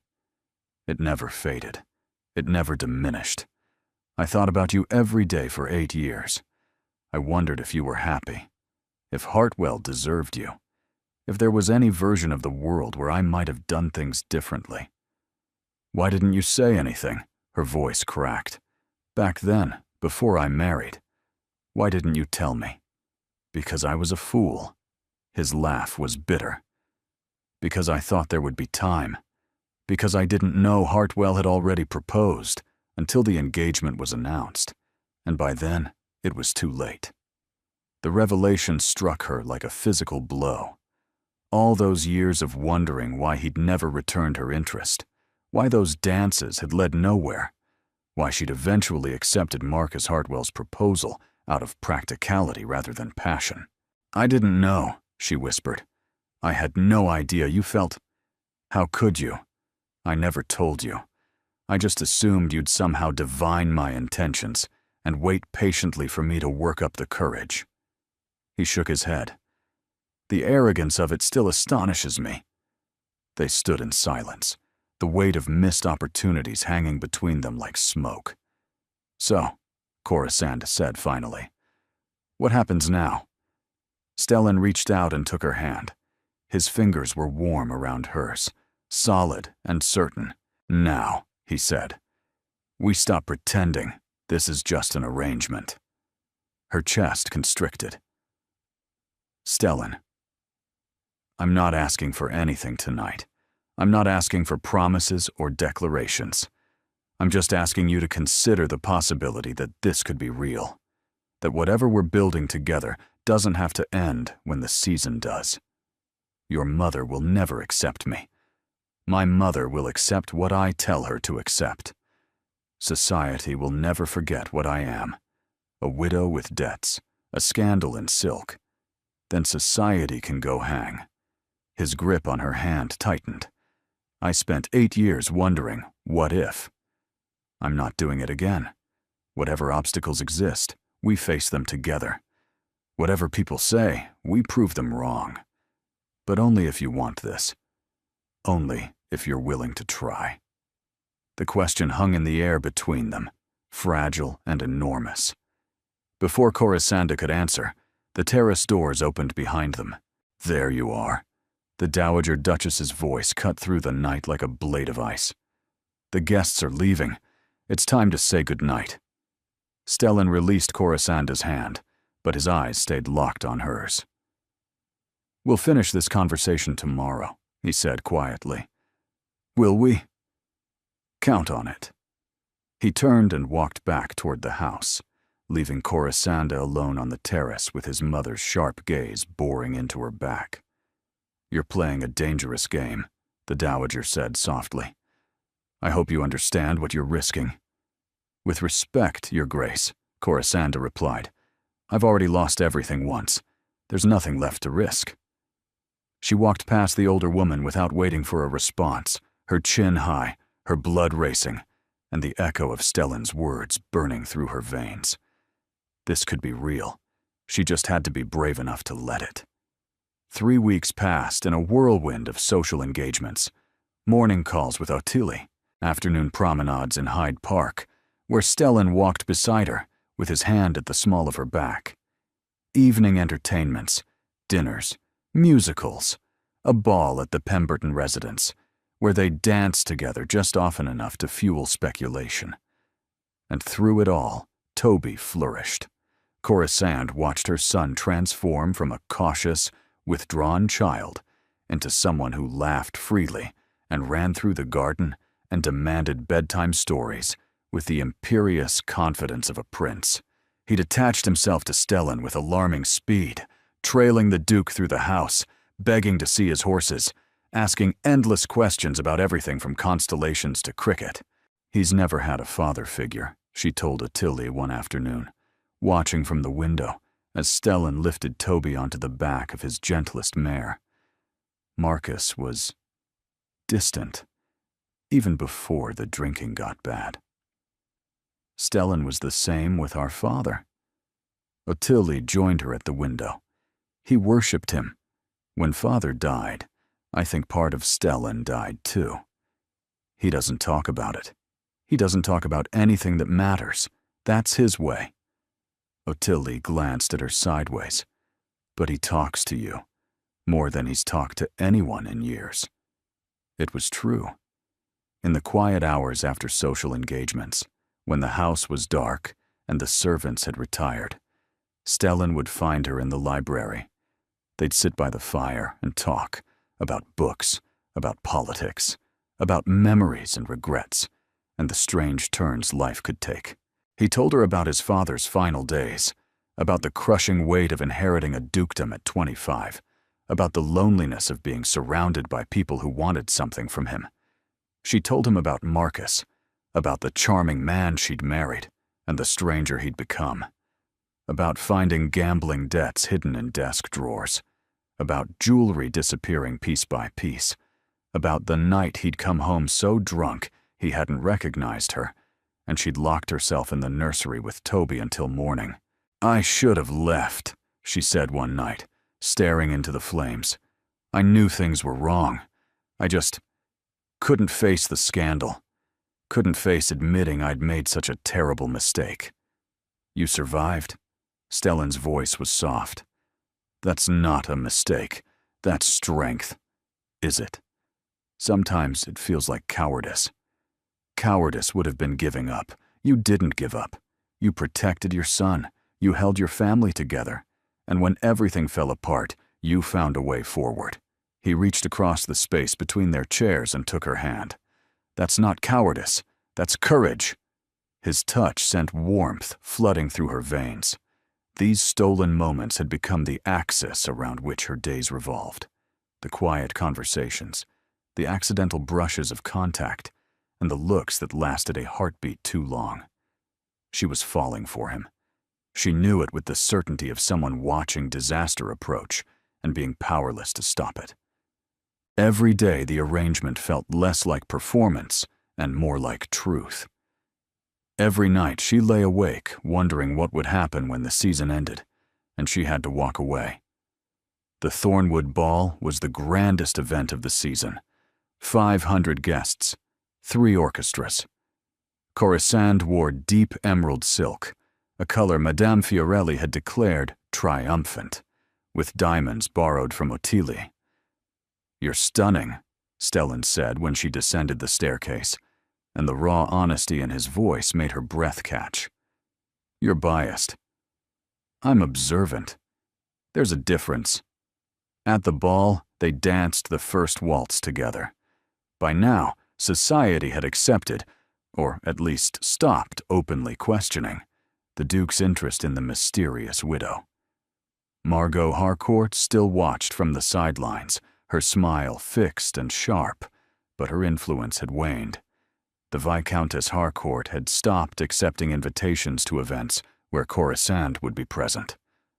It never faded. It never diminished. I thought about you every day for 8 years. I wondered if you were happy, if Hartwell deserved you, if there was any version of the world where I might have done things differently. Why didn't you say anything?" Her voice cracked. "Back then, before I married. Why didn't you tell me?" "Because I was a fool." His laugh was bitter. "Because I thought there would be time. Because I didn't know Hartwell had already proposed until the engagement was announced, and by then it was too late." The revelation struck her like a physical blow. All those years of wondering why he'd never returned her interest, why those dances had led nowhere, why she'd eventually accepted Marcus Hartwell's proposal out of practicality rather than passion. "I didn't know," she whispered. "I had no idea you felt. How could you? I never told you. I just assumed you'd somehow divine my intentions and wait patiently for me to work up the courage." He shook his head. "The arrogance of it still astonishes me." They stood in silence, the weight of missed opportunities hanging between them like smoke. "So," Corisand said finally, "what happens now?" Stellan reached out and took her hand. His fingers were warm around hers, solid and certain. "Now," he said, "we stop pretending this is just an arrangement." Her chest constricted. "Stellan, I'm not asking for anything tonight. I'm not asking for promises or declarations. I'm just asking you to consider the possibility that this could be real, that whatever we're building together doesn't have to end when the season does. Your mother will never accept me. My mother will accept what I tell her to accept. Society will never forget what I am, a widow with debts, a scandal in silk. Then society can go hang." His grip on her hand tightened. "I spent 8 years wondering, what if? I'm not doing it again. Whatever obstacles exist, we face them together. Whatever people say, we prove them wrong. But only if you want this. Only if you're willing to try." The question hung in the air between them, fragile and enormous. Before Corisanda could answer, the terrace doors opened behind them. "There you are." The Dowager Duchess's voice cut through the night like a blade of ice. "The guests are leaving. It's time to say goodnight." Stellan released Corasanda's hand, but his eyes stayed locked on hers. "We'll finish this conversation tomorrow," he said quietly. "Will we?" "Count on it." He turned and walked back toward the house, leaving Corasanda alone on the terrace with his mother's sharp gaze boring into her back. "You're playing a dangerous game," the Dowager said softly. "I hope you understand what you're risking." "With respect, Your Grace," Corasanda replied. "I've already lost everything once. There's nothing left to risk." She walked past the older woman without waiting for a response, her chin high, her blood racing, and the echo of Stellan's words burning through her veins. This could be real. She just had to be brave enough to let it. 3 weeks passed in a whirlwind of social engagements. Morning calls with Ottilie, afternoon promenades in Hyde Park, where Stellan walked beside her with his hand at the small of her back. Evening entertainments, dinners, musicals, a ball at the Pemberton residence, where they danced together just often enough to fuel speculation. And through it all, Toby flourished. Corasand watched her son transform from a cautious, withdrawn child into someone who laughed freely and ran through the garden and demanded bedtime stories with the imperious confidence of a prince. He'd attached himself to Stellan with alarming speed, trailing the Duke through the house, begging to see his horses, asking endless questions about everything from constellations to cricket. "He's never had a father figure," she told Ottilie one afternoon, watching from the window as Stellan lifted Toby onto the back of his gentlest mare. Marcus was distant, even before the drinking got bad. Stellan was the same with our father. Ottilie joined her at the window. He worshipped him. When father died, I think part of Stellan died too. He doesn't talk about it. He doesn't talk about anything that matters. That's his way. Ottilie glanced at her sideways. But he talks to you, more than he's talked to anyone in years. It was true. In the quiet hours after social engagements, when the house was dark and the servants had retired, Stellan would find her in the library. They'd sit by the fire and talk about books, about politics, about memories and regrets, and the strange turns life could take. He told her about his father's final days, about the crushing weight of inheriting a dukedom at 25, about the loneliness of being surrounded by people who wanted something from him. She told him about Marcus, about the charming man she'd married and the stranger he'd become, about finding gambling debts hidden in desk drawers, about jewelry disappearing piece by piece, about the night he'd come home so drunk he hadn't recognized her, and she'd locked herself in the nursery with Toby until morning. "I should have left," she said one night, staring into the flames. "I knew things were wrong. I just couldn't face the scandal. Couldn't face admitting I'd made such a terrible mistake." "You survived." Stellan's voice was soft. "That's not a mistake. That's strength. Is it? Sometimes it feels like cowardice. Cowardice would have been giving up. You didn't give up. You protected your son. You held your family together. And when everything fell apart, you found a way forward." He reached across the space between their chairs and took her hand. "That's not cowardice. That's courage." His touch sent warmth flooding through her veins. These stolen moments had become the axis around which her days revolved. The quiet conversations, the accidental brushes of contact, and the looks that lasted a heartbeat too long. She was falling for him. She knew it with the certainty of someone watching disaster approach and being powerless to stop it. Every day the arrangement felt less like performance and more like truth. Every night she lay awake, wondering what would happen when the season ended, and she had to walk away. The Thornwood Ball was the grandest event of the season. 500 guests, 3 orchestras. Corasand wore deep emerald silk, a color Madame Fiorelli had declared triumphant, with diamonds borrowed from Ottilie. "You're stunning," Stellan said when she descended the staircase, and the raw honesty in his voice made her breath catch. "You're biased." "I'm observant. There's a difference." At the ball, they danced the first waltz together. By now, society had accepted, or at least stopped openly questioning, the Duke's interest in the mysterious widow. Margot Harcourt still watched from the sidelines, her smile fixed and sharp, but her influence had waned. The Viscountess Harcourt had stopped accepting invitations to events where Coruscant would be present,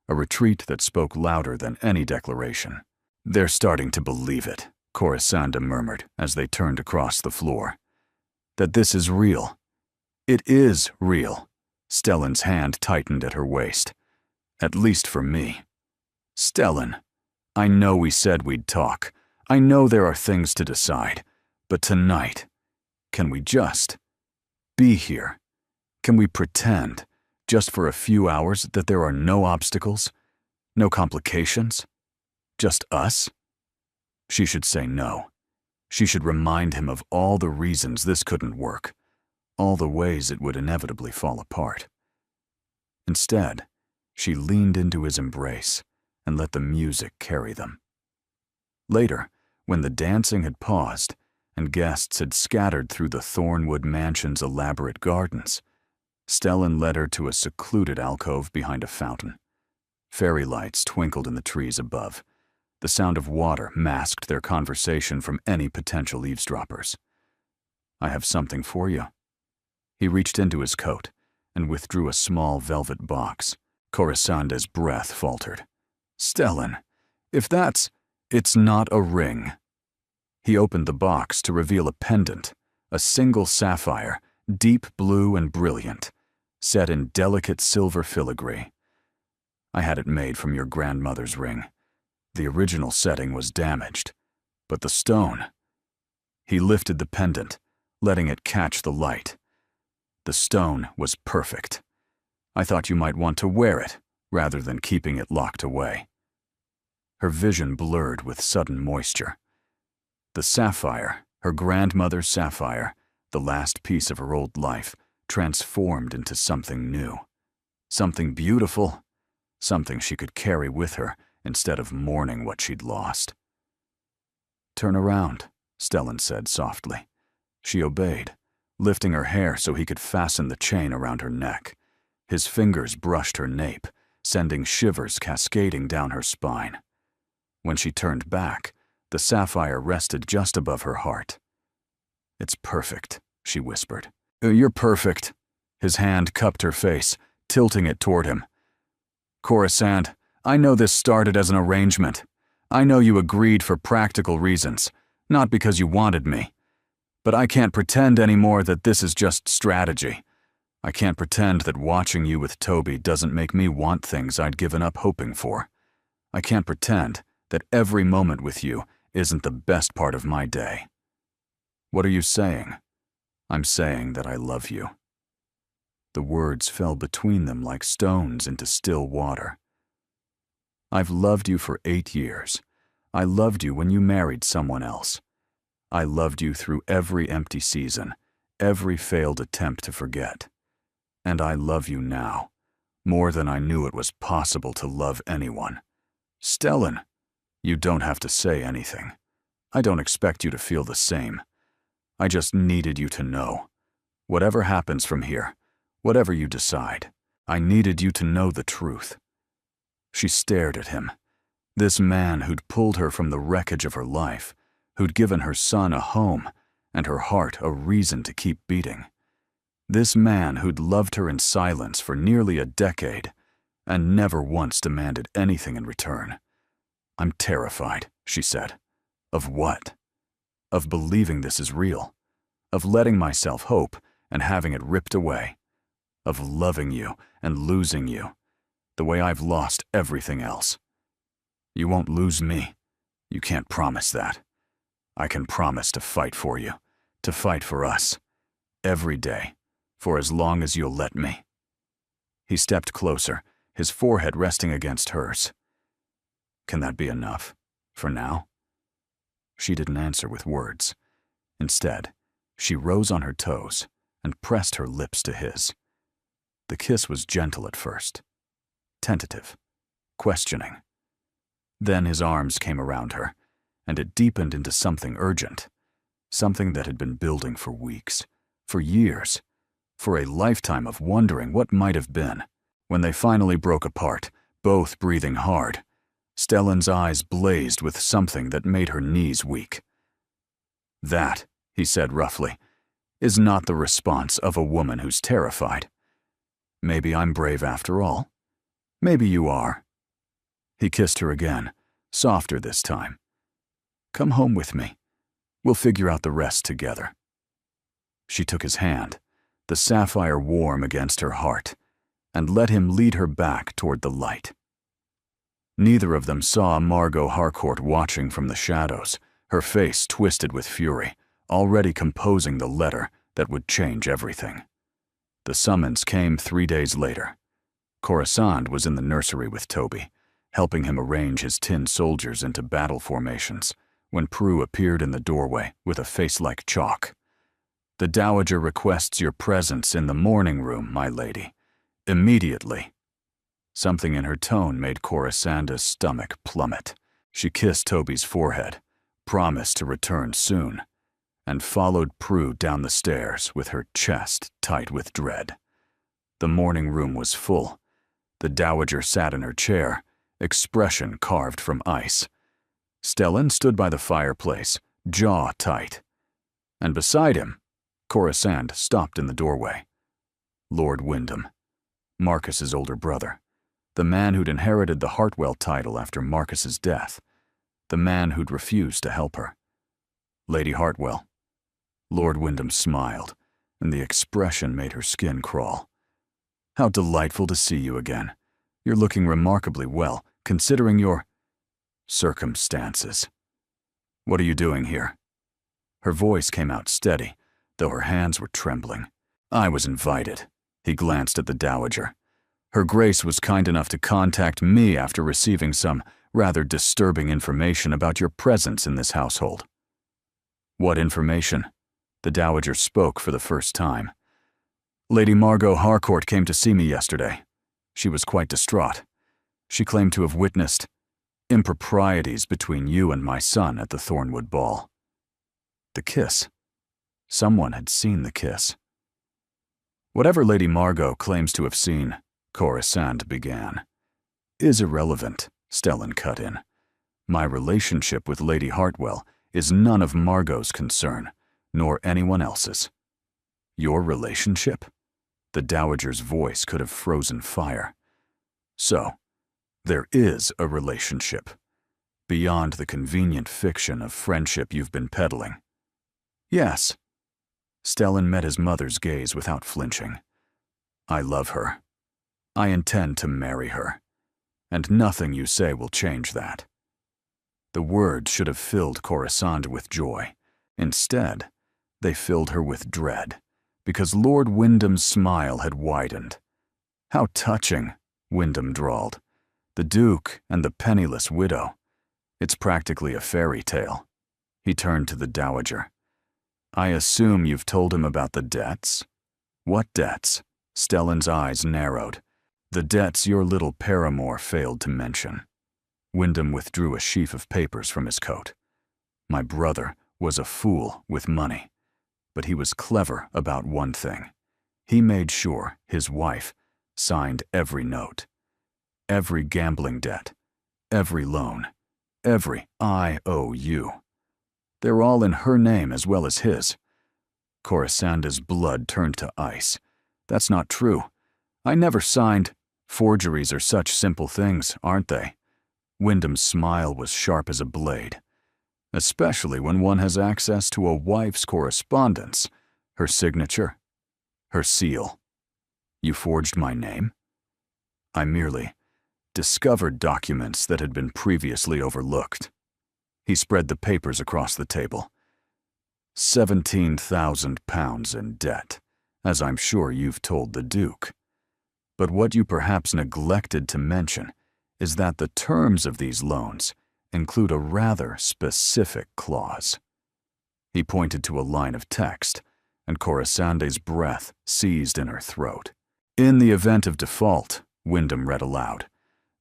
a retreat that spoke louder than any declaration. "They're starting to believe it," Coruscant murmured as they turned across the floor. "That this is real. It is real." Stellan's hand tightened at her waist. "At least for me." "Stellan, I know we said we'd talk. I know there are things to decide. But tonight, can we just be here? Can we pretend, just for a few hours, that there are no obstacles, no complications? Just us?" She should say no. She should remind him of all the reasons this couldn't work, all the ways it would inevitably fall apart. Instead, she leaned into his embrace and let the music carry them. Later, when the dancing had paused and guests had scattered through the Thornwood Mansion's elaborate gardens, Stellan led her to a secluded alcove behind a fountain. Fairy lights twinkled in the trees above. The sound of water masked their conversation from any potential eavesdroppers. "I have something for you." He reached into his coat and withdrew a small velvet box. Coruscant's breath faltered. "Stellan, if that's... It's not a ring." He opened the box to reveal a pendant, a single sapphire, deep blue and brilliant, set in delicate silver filigree. "I had it made from your grandmother's ring. The original setting was damaged, but the stone..." He lifted the pendant, letting it catch the light. "The stone was perfect. I thought you might want to wear it, rather than keeping it locked away." Her vision blurred with sudden moisture. The sapphire, her grandmother's sapphire, the last piece of her old life, transformed into something new. Something beautiful, something she could carry with her instead of mourning what she'd lost. "Turn around," Stellan said softly. She obeyed, lifting her hair so he could fasten the chain around her neck. His fingers brushed her nape, sending shivers cascading down her spine. When she turned back, the sapphire rested just above her heart. "It's perfect," she whispered. "You're perfect." His hand cupped her face, tilting it toward him. "Coruscant, I know this started as an arrangement. I know you agreed for practical reasons, not because you wanted me. But I can't pretend anymore that this is just strategy. I can't pretend that watching you with Toby doesn't make me want things I'd given up hoping for. I can't pretend that every moment with you isn't the best part of my day." "What are you saying?" "I'm saying that I love you." The words fell between them like stones into still water. "I've loved you for 8 years. I loved you when you married someone else. I loved you through every empty season, every failed attempt to forget. And I love you now, more than I knew it was possible to love anyone. Stellan, you don't have to say anything. I don't expect you to feel the same. I just needed you to know. Whatever happens from here, whatever you decide, I needed you to know the truth." She stared at him. This man who'd pulled her from the wreckage of her life, who'd given her son a home and her heart a reason to keep beating. This man who'd loved her in silence for nearly a decade and never once demanded anything in return. "I'm terrified," she said. "Of what?" "Of believing this is real. Of letting myself hope and having it ripped away. Of loving you and losing you, the way I've lost everything else. You won't lose me. You can't promise that. I can promise to fight for you, to fight for us. Every day, for as long as you'll let me." He stepped closer, his forehead resting against hers. "Can that be enough? For now?" She didn't answer with words. Instead, she rose on her toes and pressed her lips to his. The kiss was gentle at first, tentative, questioning. Then his arms came around her, and it deepened into something urgent, something that had been building for weeks, for years, for a lifetime of wondering what might have been. When they finally broke apart, both breathing hard, Stellan's eyes blazed with something that made her knees weak. "That," he said roughly, "is not the response of a woman who's terrified. Maybe I'm brave after all. Maybe you are." He kissed her again, softer this time. "Come home with me. We'll figure out the rest together." She took his hand, the sapphire warm against her heart, and let him lead her back toward the light. Neither of them saw Margot Harcourt watching from the shadows, her face twisted with fury, already composing the letter that would change everything. The summons came 3 days later. Coruscant was in the nursery with Toby, helping him arrange his tin soldiers into battle formations, when Prue appeared in the doorway with a face like chalk. "The Dowager requests your presence in the morning room, my lady. Immediately." Something in her tone made Coruscant's stomach plummet. She kissed Toby's forehead, promised to return soon, and followed Prue down the stairs with her chest tight with dread. The morning room was full. The Dowager sat in her chair, expression carved from ice. Stellan stood by the fireplace, jaw tight. And beside him, Coruscant stopped in the doorway. Lord Wyndham, Marcus's older brother, the man who'd inherited the Hartwell title after Marcus's death, the man who'd refused to help her. "Lady Hartwell." Lord Wyndham smiled, and the expression made her skin crawl. "How delightful to see you again. You're looking remarkably well, considering your circumstances. What are you doing here?" Her voice came out steady, though her hands were trembling. "I was invited." He glanced at the Dowager. "Her Grace was kind enough to contact me after receiving some rather disturbing information about your presence in this household." "What information?" The Dowager spoke for the first time. "Lady Margot Harcourt came to see me yesterday. She was quite distraught. She claimed to have witnessed improprieties between you and my son at the Thornwood Ball." The kiss. Someone had seen the kiss. "Whatever Lady Margot claims to have seen," Coruscant began, "is irrelevant," Stellan cut in. "My relationship with Lady Hartwell is none of Margot's concern, nor anyone else's." "Your relationship?" The Dowager's voice could have frozen fire. "So, there is a relationship, beyond the convenient fiction of friendship you've been peddling." "Yes." Stellan met his mother's gaze without flinching. "I love her. I intend to marry her, and nothing you say will change that." The words should have filled Coruscant with joy. Instead, they filled her with dread, because Lord Wyndham's smile had widened. "How touching," Wyndham drawled. "The Duke and the penniless widow. It's practically a fairy tale." He turned to the Dowager. "I assume you've told him about the debts?" "What debts?" Stellan's eyes narrowed. "The debts your little paramour failed to mention." Wyndham withdrew a sheaf of papers from his coat. "My brother was a fool with money, but he was clever about one thing. He made sure his wife signed every note. Every gambling debt, every loan, every IOU. They're all in her name as well as his." Coruscant's blood turned to ice. "That's not true. I never signed—" "Forgeries are such simple things, aren't they?" Wyndham's smile was sharp as a blade. "Especially when one has access to a wife's correspondence, her signature, her seal. You forged my name?" "I merely discovered documents that had been previously overlooked." He spread the papers across the table. £17,000 in debt, as I'm sure you've told the Duke. But what you perhaps neglected to mention is that the terms of these loans include a rather specific clause. He pointed to a line of text, and Corasande's breath seized in her throat. In the event of default, Wyndham read aloud,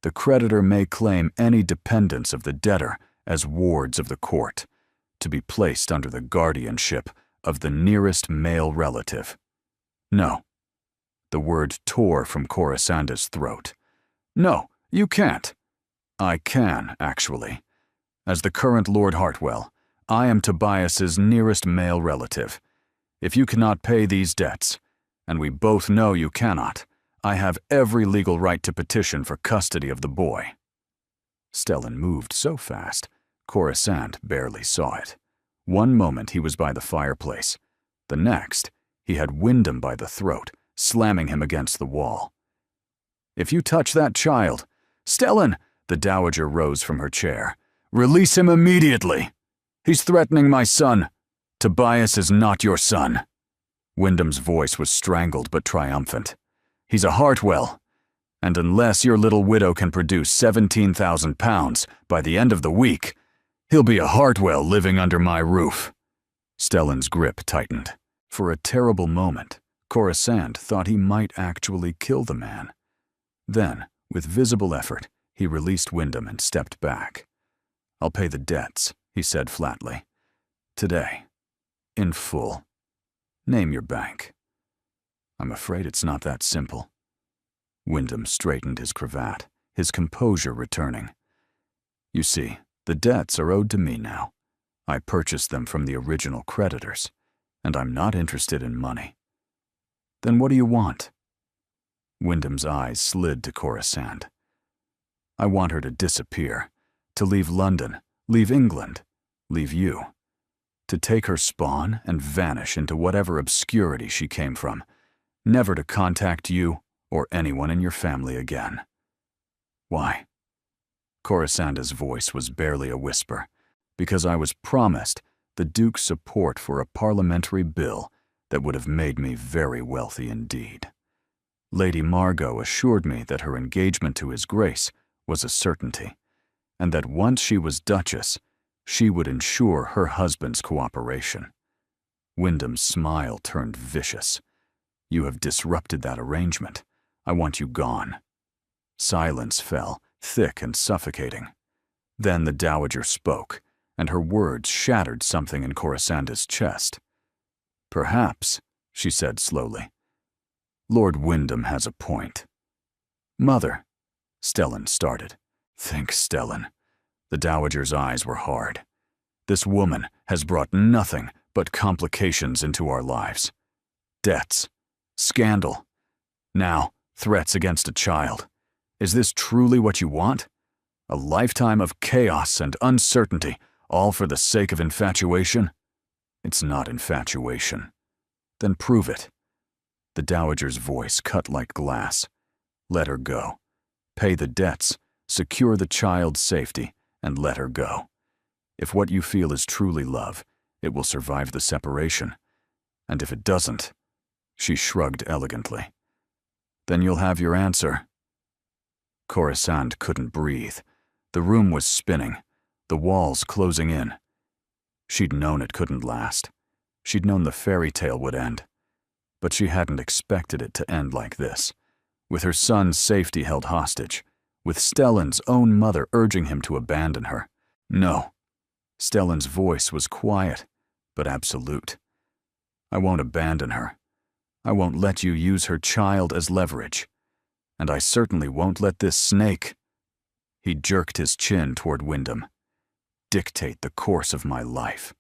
the creditor may claim any dependents of the debtor as wards of the court, to be placed under the guardianship of the nearest male relative. No. The word tore from Corasande's throat. No, you can't. I can, actually. As the current Lord Hartwell, I am Tobias's nearest male relative. If you cannot pay these debts, and we both know you cannot, I have every legal right to petition for custody of the boy. Stellan moved so fast, Corisande barely saw it. One moment he was by the fireplace. The next, he had Wyndham by the throat, slamming him against the wall. If you touch that child, Stellan, the dowager rose from her chair. Release him immediately. He's threatening my son. Tobias is not your son. Wyndham's voice was strangled but triumphant. He's a Hartwell, and unless your little widow can produce 17,000 pounds by the end of the week, he'll be a Hartwell living under my roof. Stellan's grip tightened. For a terrible moment, Corisande thought he might actually kill the man. Then, with visible effort, he released Wyndham and stepped back. I'll pay the debts, he said flatly. Today. In full. Name your bank. I'm afraid it's not that simple. Wyndham straightened his cravat, his composure returning. You see, the debts are owed to me now. I purchased them from the original creditors, and I'm not interested in money. Then what do you want? Wyndham's eyes slid to Corisande. I want her to disappear, to leave London, leave England, leave you. To take her spawn and vanish into whatever obscurity she came from, never to contact you or anyone in your family again. Why? Corisande's voice was barely a whisper, because I was promised the Duke's support for a parliamentary bill that would have made me very wealthy indeed. Lady Margot assured me that her engagement to His Grace was a certainty, and that once she was Duchess, she would ensure her husband's cooperation. Wyndham's smile turned vicious. You have disrupted that arrangement. I want you gone. Silence fell, thick and suffocating. Then the dowager spoke, and her words shattered something in Corisande's chest. Perhaps, she said slowly, Lord Wyndham has a point. Mother, Stellan started. Think, Stellan. The dowager's eyes were hard. This woman has brought nothing but complications into our lives. Debts, scandal, now threats against a child. Is this truly what you want? A lifetime of chaos and uncertainty, all for the sake of infatuation? It's not infatuation. Then prove it. The dowager's voice cut like glass. Let her go. Pay the debts, secure the child's safety, and let her go. If what you feel is truly love, it will survive the separation. And if it doesn't, she shrugged elegantly. Then you'll have your answer. Corisande couldn't breathe. The room was spinning, the walls closing in. She'd known it couldn't last. She'd known the fairy tale would end. But she hadn't expected it to end like this, with her son's safety held hostage, with Stellan's own mother urging him to abandon her. No. Stellan's voice was quiet, but absolute. I won't abandon her. I won't let you use her child as leverage. And I certainly won't let this snake— He jerked his chin toward Wyndham. Dictate the course of my life.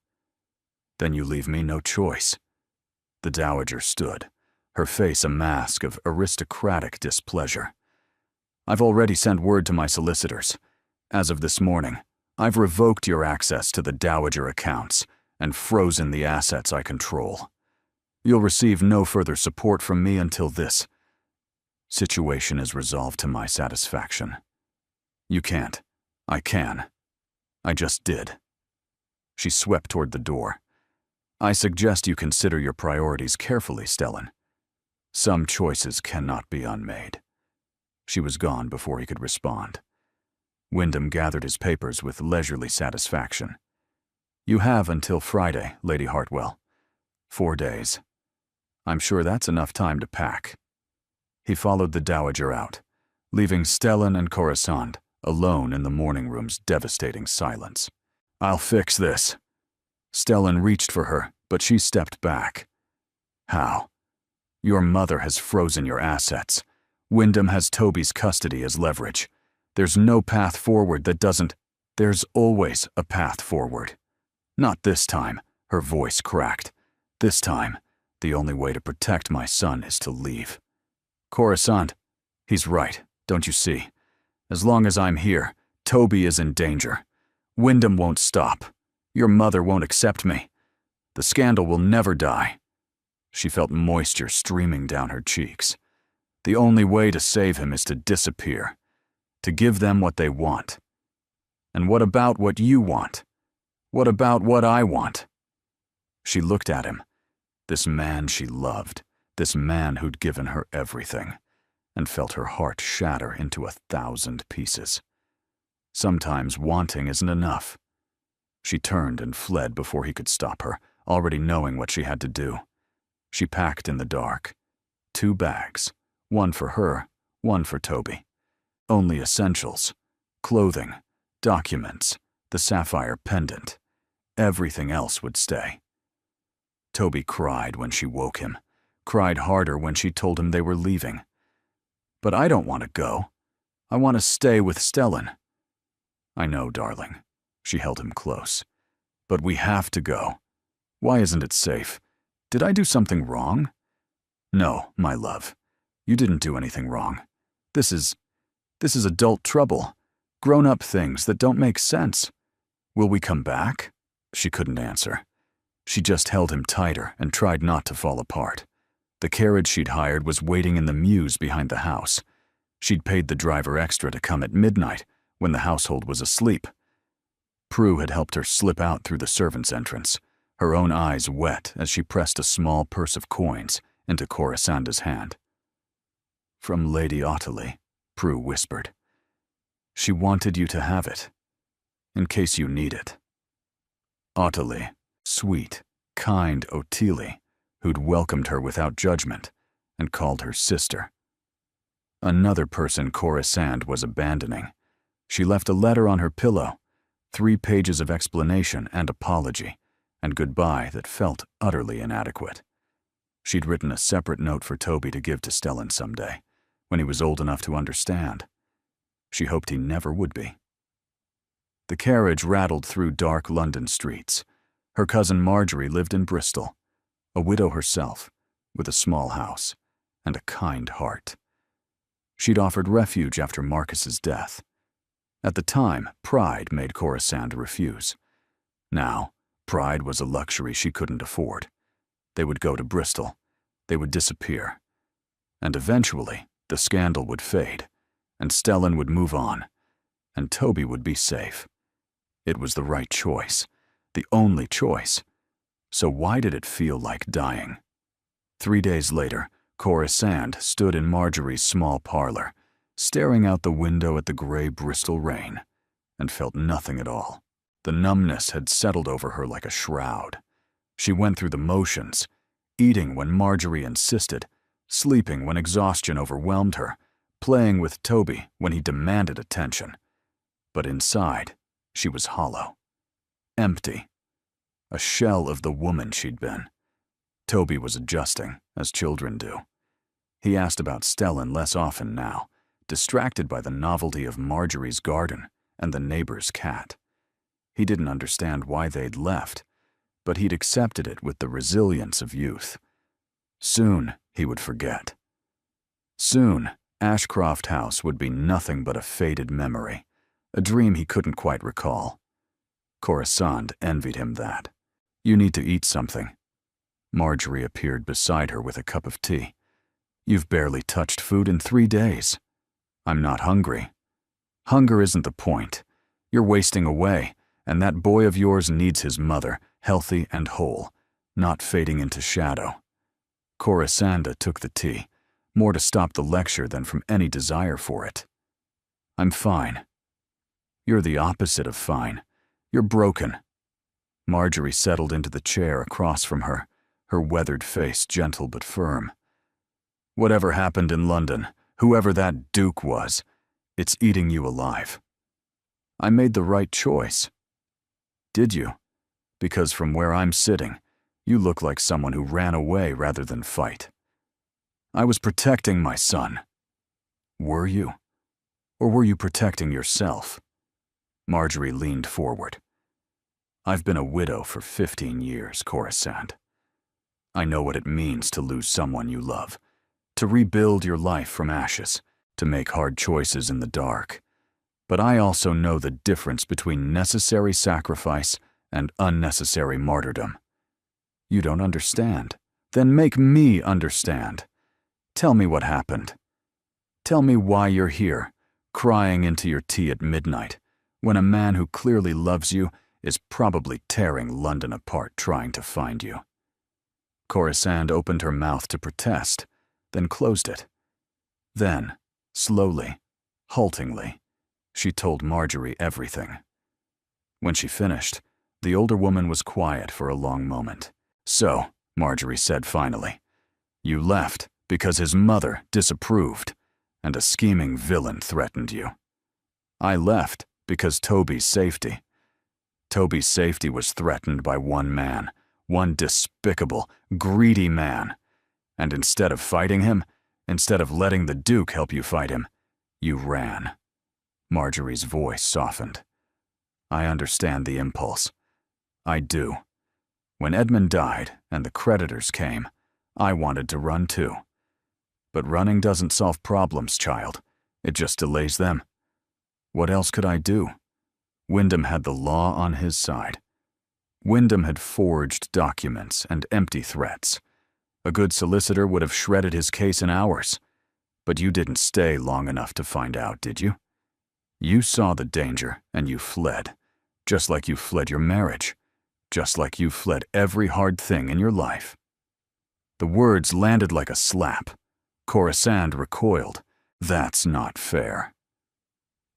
Then you leave me no choice. The dowager stood, her face a mask of aristocratic displeasure. I've already sent word to my solicitors. As of this morning, I've revoked your access to the dowager accounts and frozen the assets I control. You'll receive no further support from me until this situation is resolved to my satisfaction. You can't. I can. I just did. She swept toward the door. I suggest you consider your priorities carefully, Stellan. Some choices cannot be unmade. She was gone before he could respond. Wyndham gathered his papers with leisurely satisfaction. "You have until Friday, Lady Hartwell. 4 days. I'm sure that's enough time to pack." He followed the Dowager out, leaving Stellan and Coruscant alone in the morning room's devastating silence. "I'll fix this." Stellan reached for her, but she stepped back. "How? Your mother has frozen your assets. Wyndham has Toby's custody as leverage. There's no path forward that doesn't— There's always a path forward. Not this time," her voice cracked. "This time, the only way to protect my son is to leave. Coruscant, he's right, don't you see? As long as I'm here, Toby is in danger. Wyndham won't stop. Your mother won't accept me. The scandal will never die." She felt moisture streaming down her cheeks. The only way to save him is to disappear, to give them what they want. And what about what you want? What about what I want? She looked at him, this man she loved, this man who'd given her everything, and felt her heart shatter into 1,000 pieces. Sometimes wanting isn't enough. She turned and fled before he could stop her, already knowing what she had to do. She packed in the dark. 2 bags, one for her, one for Toby. Only essentials: clothing, documents, the sapphire pendant. Everything else would stay. Toby cried when she woke him, cried harder when she told him they were leaving. "But I don't want to go. I want to stay with Stellan." "I know, darling." She held him close. "But we have to go. Why isn't it safe? Did I do something wrong?" "No, my love. You didn't do anything wrong. This is adult trouble. Grown-up things that don't make sense. Will we come back?" She couldn't answer. She just held him tighter and tried not to fall apart. The carriage she'd hired was waiting in the mews behind the house. She'd paid the driver extra to come at midnight, when the household was asleep. Prue had helped her slip out through the servants' entrance, her own eyes wet as she pressed a small purse of coins into Coruscant's hand. "From Lady Ottilie," Prue whispered. "She wanted you to have it, in case you need it." Ottilie, sweet, kind Ottilie, who'd welcomed her without judgment and called her sister. Another person Coruscant was abandoning. She left a letter on her pillow, 3 pages of explanation and apology, and goodbye that felt utterly inadequate. She'd written a separate note for Toby to give to Stellan someday, when he was old enough to understand. She hoped he never would be. The carriage rattled through dark London streets. Her cousin Marjorie lived in Bristol, a widow herself, with a small house and a kind heart. She'd offered refuge after Marcus's death. At the time, pride made Coruscant refuse. Now, pride was a luxury she couldn't afford. They would go to Bristol. They would disappear. And eventually, the scandal would fade, and Stellan would move on, and Toby would be safe. It was the right choice, the only choice. So why did it feel like dying? 3 days later, Coruscant stood in Marjorie's small parlor, staring out the window at the gray Bristol rain, and felt nothing at all. The numbness had settled over her like a shroud. She went through the motions, eating when Marjorie insisted, sleeping when exhaustion overwhelmed her, playing with Toby when he demanded attention. But inside, she was hollow, empty, a shell of the woman she'd been. Toby was adjusting, as children do. He asked about Stellan less often now, distracted by the novelty of Marjorie's garden and the neighbor's cat. He didn't understand why they'd left, but he'd accepted it with the resilience of youth. Soon, he would forget. Soon, Ashcroft House would be nothing but a faded memory, a dream he couldn't quite recall. Coruscant envied him that. "You need to eat something." Marjorie appeared beside her with a cup of tea. "You've barely touched food in 3 days." "I'm not hungry." "Hunger isn't the point. You're wasting away, and that boy of yours needs his mother, healthy and whole, not fading into shadow." Coruscant took the tea, more to stop the lecture than from any desire for it. "I'm fine." You're the opposite of fine. You're broken." Marjorie settled into the chair across from her, her weathered face gentle but firm. "Whatever happened in London, whoever that Duke was, it's eating you alive. I made the right choice." "Did you?" "Because from where I'm sitting, you look like someone who ran away rather than fight." "I was protecting my son." "Were you? Or were you protecting yourself?" Marjorie leaned forward. "I've been a widow for 15 years, Coruscant. I know what it means to lose someone you love, to rebuild your life from ashes, to make hard choices in the dark. But I also know the difference between necessary sacrifice and unnecessary martyrdom. You don't understand? Then make me understand. Tell me what happened. Tell me why you're here, crying into your tea at midnight, when a man who clearly loves you is probably tearing London apart trying to find you." Coruscant opened her mouth to protest, then closed it. Then, slowly, haltingly, she told Marjorie everything. When she finished, the older woman was quiet for a long moment. "So," Marjorie said finally, "you left because his mother disapproved, and a scheming villain threatened you. I left because Toby's safety. Toby's safety was threatened by one man, one despicable, greedy man. And instead of fighting him, instead of letting the Duke help you fight him, you ran." Marjorie's voice softened. "I understand the impulse. I do. When Edmund died and the creditors came, I wanted to run too. But running doesn't solve problems, child. It just delays them. What else could I do? Wyndham had the law on his side. Wyndham had forged documents and empty threats. A good solicitor would have shredded his case in hours. But you didn't stay long enough to find out, did you? You saw the danger and you fled, just like you fled your marriage, just like you fled every hard thing in your life." The words landed like a slap. Coruscant recoiled. "That's not fair."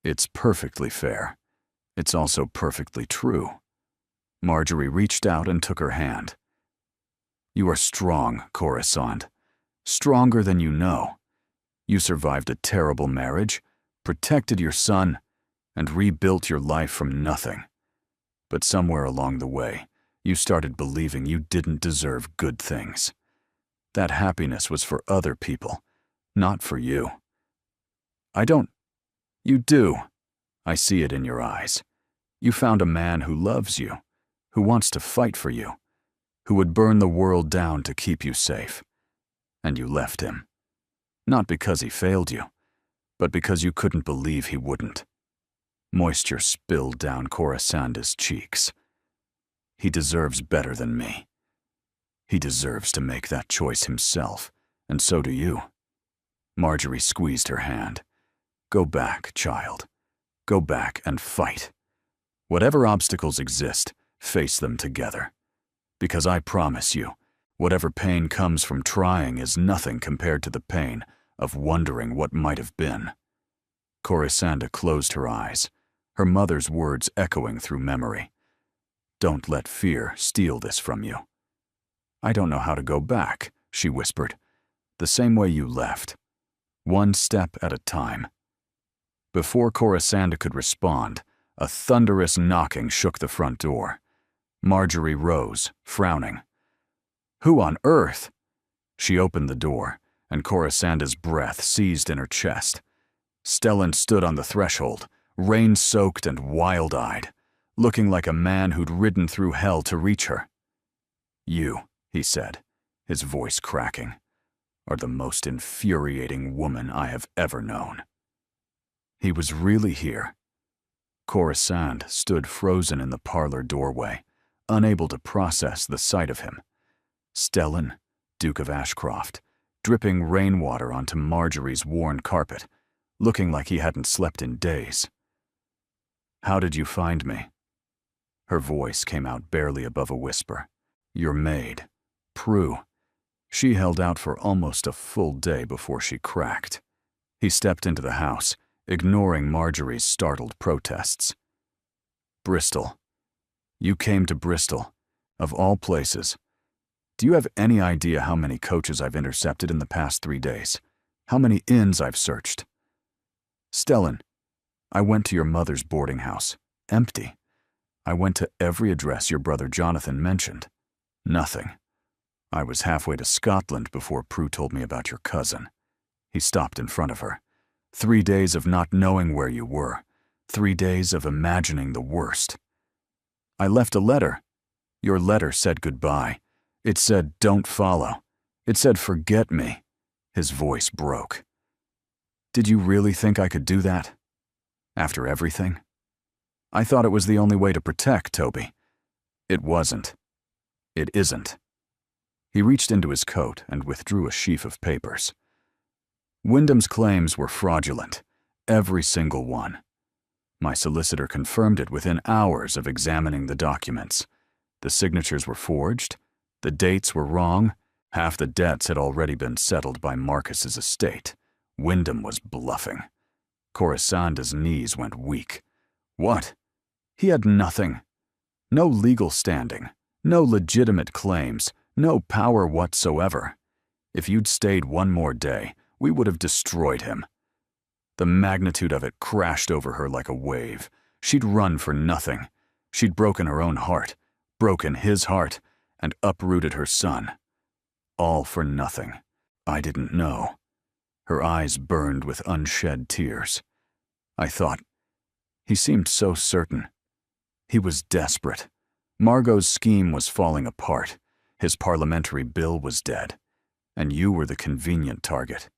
"It's perfectly fair. It's also perfectly true." Marjorie reached out and took her hand. "You are strong, Coruscant. Stronger than you know. You survived a terrible marriage, protected your son, and rebuilt your life from nothing. But somewhere along the way, you started believing you didn't deserve good things. That happiness was for other people, not for you. I don't... You do. I see it in your eyes. You found a man who loves you, who wants to fight for you, who would burn the world down to keep you safe. And you left him. Not because he failed you, but because you couldn't believe he wouldn't." Moisture spilled down Coruscant's cheeks. "He deserves better than me. He deserves to make that choice himself, and so do you." Marjorie squeezed her hand. "Go back, child. Go back and fight. Whatever obstacles exist, face them together. Because I promise you, whatever pain comes from trying is nothing compared to the pain of wondering what might have been." Coruscant closed her eyes, her mother's words echoing through memory. "Don't let fear steal this from you." "I don't know how to go back," she whispered. "The same way you left. One step at a time." Before Coruscant could respond, a thunderous knocking shook the front door. Marjorie rose, frowning. "Who on earth?" She opened the door, and Coruscant's breath seized in her chest. Stellan stood on the threshold, rain-soaked and wild-eyed, looking like a man who'd ridden through hell to reach her. "You," he said, his voice cracking, "are the most infuriating woman I have ever known." He was really here. Coruscant stood frozen in the parlor doorway, unable to process the sight of him. Stellan, Duke of Ashcroft, dripping rainwater onto Marjorie's worn carpet, looking like he hadn't slept in days. "How did you find me?" Her voice came out barely above a whisper. "Your maid, Prue. She held out for almost a full day before she cracked." He stepped into the house, ignoring Marjorie's startled protests. Bristol. You came to Bristol, of all places. Do you have any idea how many coaches I've intercepted in the past 3 days? How many inns I've searched? Stellan, I went to your mother's boarding house. Empty. I went to every address your brother Jonathan mentioned. Nothing. I was halfway to Scotland before Prue told me about your cousin. He stopped in front of her. 3 days of not knowing where you were. 3 days of imagining the worst. I left a letter. Your letter said goodbye. It said, don't follow. It said, forget me. His voice broke. Did you really think I could do that? After everything? I thought it was the only way to protect Toby. It wasn't. It isn't. He reached into his coat and withdrew a sheaf of papers. Wyndham's claims were fraudulent, every single one. My solicitor confirmed it within hours of examining the documents. The signatures were forged, the dates were wrong, half the debts had already been settled by Marcus's estate. Wyndham was bluffing. Corasanda's knees went weak. What? He had nothing. No legal standing, no legitimate claims, no power whatsoever. If you'd stayed one more day, we would have destroyed him. The magnitude of it crashed over her like a wave. She'd run for nothing. She'd broken her own heart, broken his heart, and uprooted her son. All for nothing. I didn't know. Her eyes burned with unshed tears. I thought, he seemed so certain. He was desperate. Margot's scheme was falling apart. His parliamentary bill was dead. And you were the convenient target.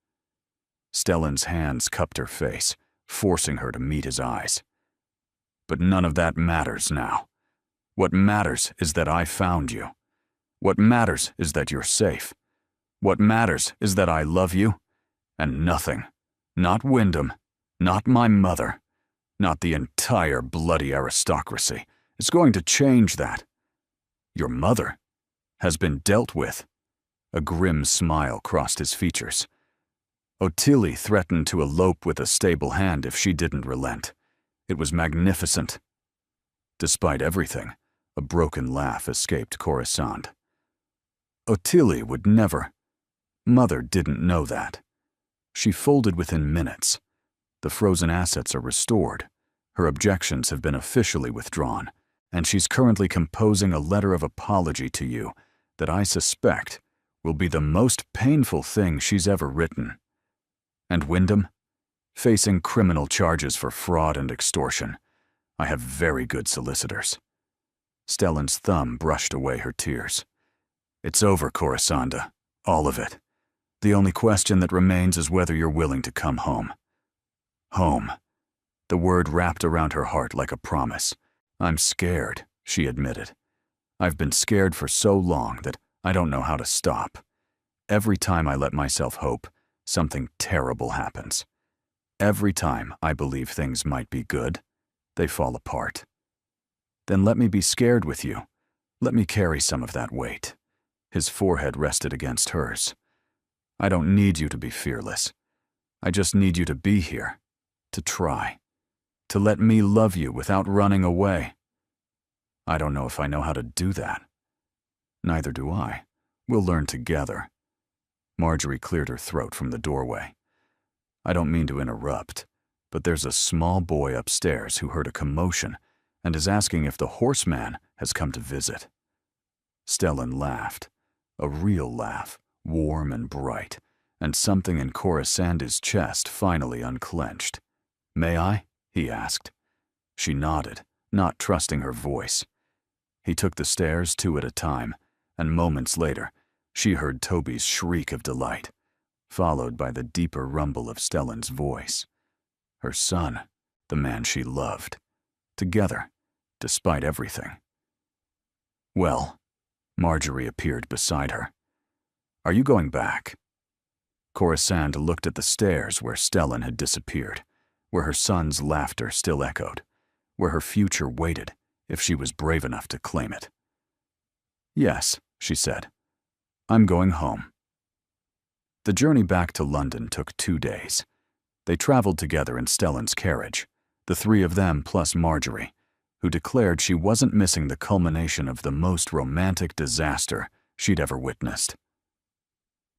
Stellan's hands cupped her face, forcing her to meet his eyes. But none of that matters now. What matters is that I found you. What matters is that you're safe. What matters is that I love you, and nothing, not Wyndham, not my mother, not the entire bloody aristocracy, is going to change that. Your mother has been dealt with. A grim smile crossed his features. Ottilie threatened to elope with a stable hand if she didn't relent. It was magnificent. Despite everything, a broken laugh escaped Corisande. Ottilie would never. Mother didn't know that. She folded within minutes. The frozen assets are restored. Her objections have been officially withdrawn, and she's currently composing a letter of apology to you that I suspect will be the most painful thing she's ever written. And Wyndham? Facing criminal charges for fraud and extortion. I have very good solicitors. Stellan's thumb brushed away her tears. It's over, Corisanda. All of it. The only question that remains is whether you're willing to come home. Home. The word wrapped around her heart like a promise. I'm scared, she admitted. I've been scared for so long that I don't know how to stop. Every time I let myself hope, something terrible happens. Every time I believe things might be good, they fall apart. Then let me be scared with you. Let me carry some of that weight. His forehead rested against hers. I don't need you to be fearless. I just need you to be here, to try, to let me love you without running away. I don't know if I know how to do that. Neither do I. We'll learn together. Marjorie cleared her throat from the doorway. I don't mean to interrupt, but there's a small boy upstairs who heard a commotion and is asking if the horseman has come to visit. Stellan laughed, a real laugh, warm and bright, and something in Corisande's chest finally unclenched. May I? He asked. She nodded, not trusting her voice. He took the stairs 2 at a time, and moments later, she heard Toby's shriek of delight, followed by the deeper rumble of Stellan's voice. Her son, the man she loved, together, despite everything. Well, Marjorie appeared beside her. Are you going back? Corisande looked at the stairs where Stellan had disappeared, where her son's laughter still echoed, where her future waited if she was brave enough to claim it. Yes, she said. I'm going home. The journey back to London took 2 days. They traveled together in Stellan's carriage, the 3 of them plus Marjorie, who declared she wasn't missing the culmination of the most romantic disaster she'd ever witnessed.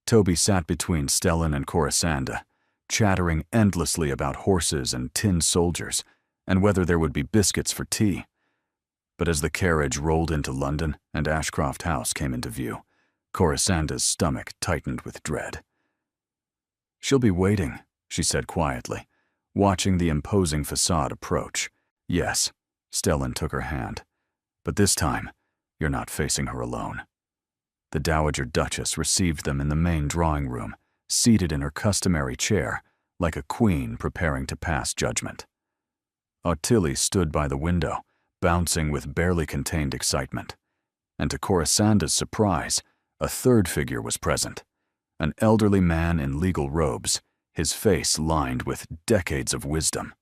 Toby sat between Stellan and Corisanda, chattering endlessly about horses and tin soldiers, and whether there would be biscuits for tea. But as the carriage rolled into London and Ashcroft House came into view, Corisanda's stomach tightened with dread. "She'll be waiting," she said quietly, watching the imposing facade approach. "Yes," Stellan took her hand, "but this time, you're not facing her alone." The Dowager Duchess received them in the main drawing room, seated in her customary chair, like a queen preparing to pass judgment. Ottilie stood by the window, bouncing with barely contained excitement. And to Corisanda's surprise, a third figure was present, an elderly man in legal robes, his face lined with decades of wisdom.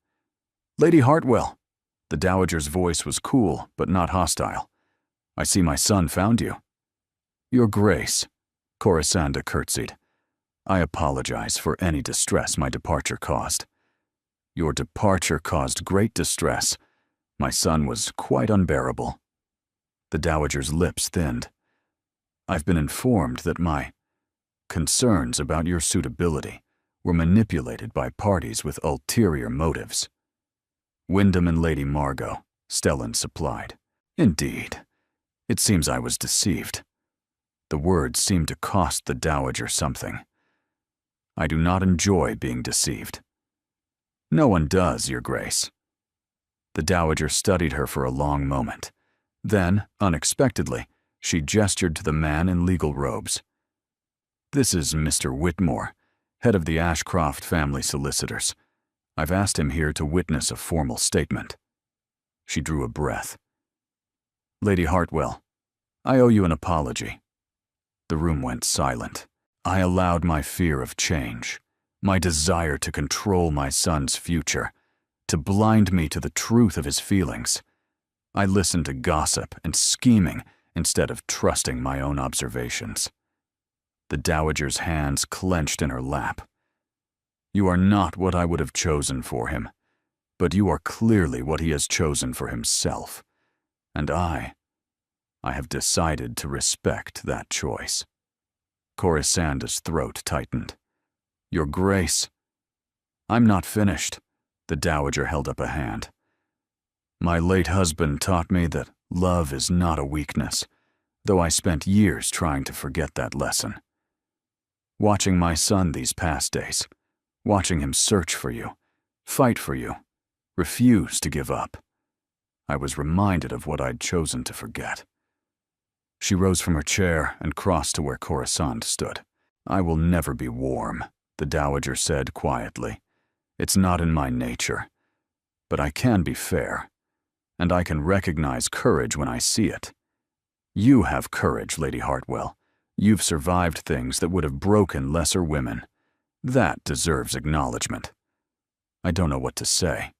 "Lady Hartwell." The Dowager's voice was cool but not hostile. "I see my son found you." "Your Grace," Corisanda curtsied. "I apologize for any distress my departure caused." "Your departure caused great distress. My son was quite unbearable." The Dowager's lips thinned. "I've been informed that my concerns about your suitability were manipulated by parties with ulterior motives." "Wyndham and Lady Margot," Stellan supplied. "Indeed. It seems I was deceived." The words seemed to cost the Dowager something. "I do not enjoy being deceived." "No one does, Your Grace." The Dowager studied her for a long moment. Then, unexpectedly, she gestured to the man in legal robes. "This is Mr. Whitmore, head of the Ashcroft family solicitors. I've asked him here to witness a formal statement." She drew a breath. "Lady Hartwell, I owe you an apology." The room went silent. "I allowed my fear of change, my desire to control my son's future, to blind me to the truth of his feelings. I listened to gossip and scheming instead of trusting my own observations." The Dowager's hands clenched in her lap. "You are not what I would have chosen for him, but you are clearly what he has chosen for himself. And I have decided to respect that choice." Corisanda's throat tightened. "Your Grace." "I'm not finished." The Dowager held up a hand. "My late husband taught me that love is not a weakness, though I spent years trying to forget that lesson. Watching my son these past days, watching him search for you, fight for you, refuse to give up, I was reminded of what I'd chosen to forget." She rose from her chair and crossed to where Corisande stood. "I will never be warm," the Dowager said quietly. "It's not in my nature. But I can be fair, and I can recognize courage when I see it. You have courage, Lady Hartwell. You've survived things that would have broken lesser women. That deserves acknowledgement. I don't know what to say.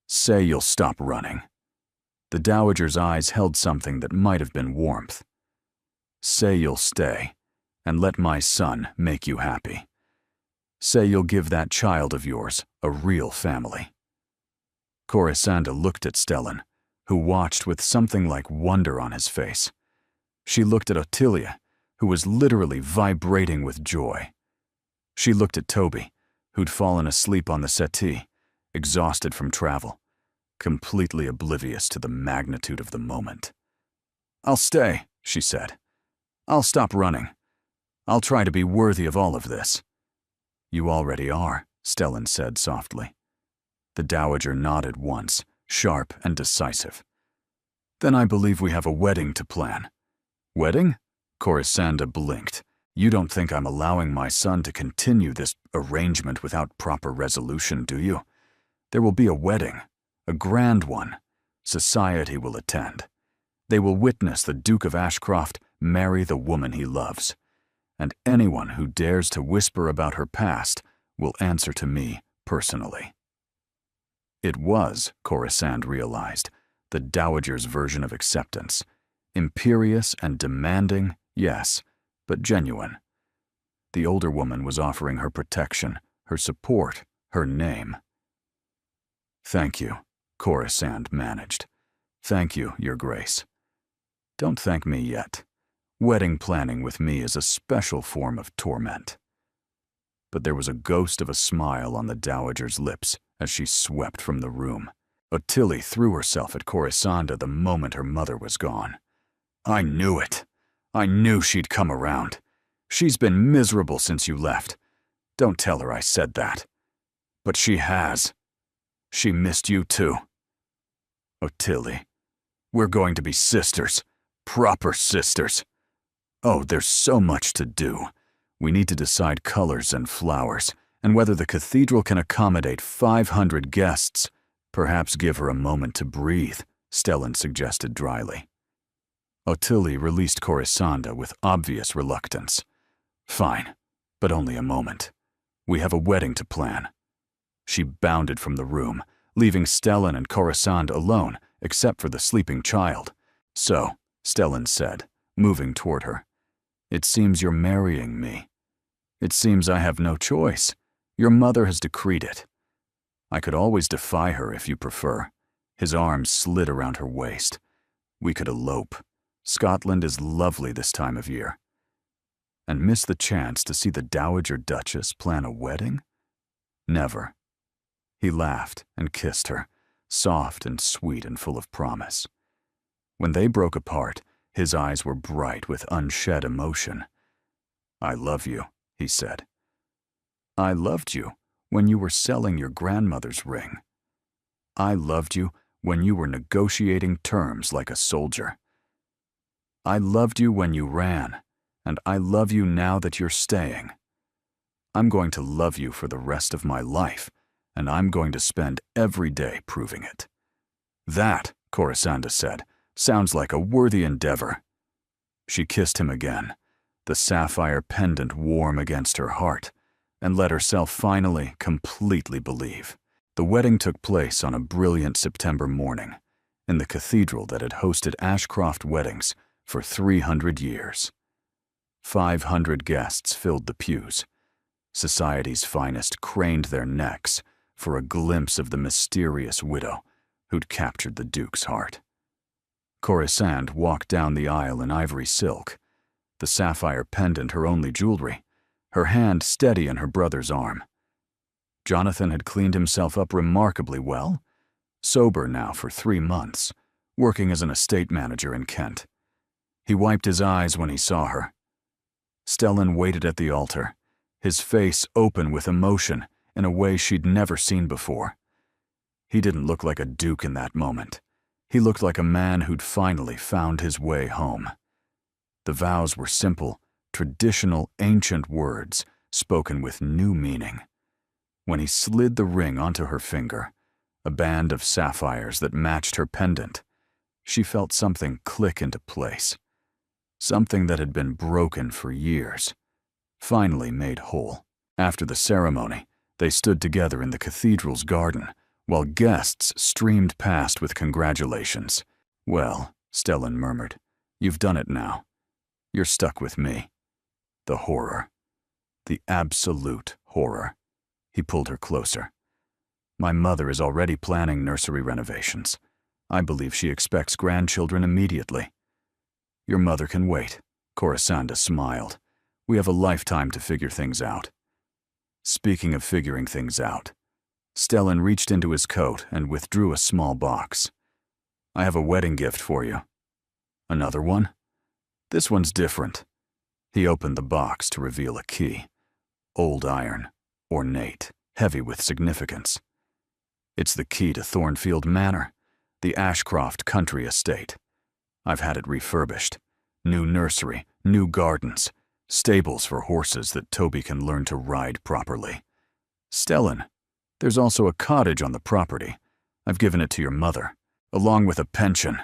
Say you'll stop running." The Dowager's eyes held something that might have been warmth. "Say you'll stay, and let my son make you happy. Say you'll give that child of yours a real family." Corisanda looked at Stellan, who watched with something like wonder on his face. She looked at Ottilie, who was literally vibrating with joy. She looked at Toby, who'd fallen asleep on the settee, exhausted from travel, completely oblivious to the magnitude of the moment. "I'll stay," she said. "I'll stop running. I'll try to be worthy of all of this." "You already are," Stellan said softly. The Dowager nodded once, sharp and decisive. "Then I believe we have a wedding to plan." "Wedding?" Corisanda blinked. "You don't think I'm allowing my son to continue this arrangement without proper resolution, do you? There will be a wedding, a grand one. Society will attend. They will witness the Duke of Ashcroft marry the woman he loves. And anyone who dares to whisper about her past will answer to me personally." It was, Corisande realized, the Dowager's version of acceptance. Imperious and demanding, yes, but genuine. The older woman was offering her protection, her support, her name. "Thank you," Corisande managed. "Thank you, Your Grace." "Don't thank me yet. Wedding planning with me is a special form of torment." But there was a ghost of a smile on the dowager's lips as she swept from the room. Ottilie threw herself at Corisanda the moment her mother was gone. "I knew it. I knew she'd come around. She's been miserable since you left. Don't tell her I said that. But she has. She missed you too. Ottilie, we're going to be sisters. Proper sisters. Oh, there's so much to do. We need to decide colors and flowers, and whether the cathedral can accommodate 500 guests. Perhaps give her a moment to breathe," Stellan suggested dryly. Ottilie released Corisanda with obvious reluctance. "Fine, but only a moment. We have a wedding to plan." She bounded from the room, leaving Stellan and Corisanda alone, except for the sleeping child. "So," Stellan said, moving toward her, "it seems you're marrying me. It seems I have no choice. Your mother has decreed it. I could always defy her if you prefer." His arms slid around her waist. "We could elope. Scotland is lovely this time of year." And miss the chance to see the Dowager Duchess plan a wedding? Never. He laughed and kissed her, soft and sweet and full of promise. When they broke apart, his eyes were bright with unshed emotion. "I love you," he said. "I loved you when you were selling your grandmother's ring. I loved you when you were negotiating terms like a soldier. I loved you when you ran, and I love you now that you're staying. I'm going to love you for the rest of my life, and I'm going to spend every day proving it." "That," Corisanda said, "sounds like a worthy endeavor." She kissed him again, the sapphire pendant warm against her heart, and let herself finally completely believe. The wedding took place on a brilliant September morning in the cathedral that had hosted Ashcroft weddings for 300 years. 500 guests filled the pews. Society's finest craned their necks for a glimpse of the mysterious widow who'd captured the Duke's heart. Corisande walked down the aisle in ivory silk, the sapphire pendant her only jewelry, her hand steady on her brother's arm. Jonathan had cleaned himself up remarkably well, sober now for 3 months, working as an estate manager in Kent. He wiped his eyes when he saw her. Stellan waited at the altar, his face open with emotion in a way she'd never seen before. He didn't look like a duke in that moment. He looked like a man who'd finally found his way home. The vows were simple, traditional, ancient words spoken with new meaning. When he slid the ring onto her finger, a band of sapphires that matched her pendant, she felt something click into place. Something that had been broken for years, finally made whole. After the ceremony, they stood together in the cathedral's garden, while guests streamed past with congratulations. "Well," Stellan murmured, "you've done it now. You're stuck with me." The horror. The absolute horror. He pulled her closer. "My mother is already planning nursery renovations. I believe she expects grandchildren immediately." "Your mother can wait," Corisanda smiled. "We have a lifetime to figure things out." Speaking of figuring things out, Stellan reached into his coat and withdrew a small box. "I have a wedding gift for you." "Another one?" "This one's different." He opened the box to reveal a key. Old iron, ornate, heavy with significance. "It's the key to Thornfield Manor, the Ashcroft country estate. I've had it refurbished. New nursery, new gardens, stables for horses that Toby can learn to ride properly. Stellan, there's also a cottage on the property. I've given it to your mother, along with a pension.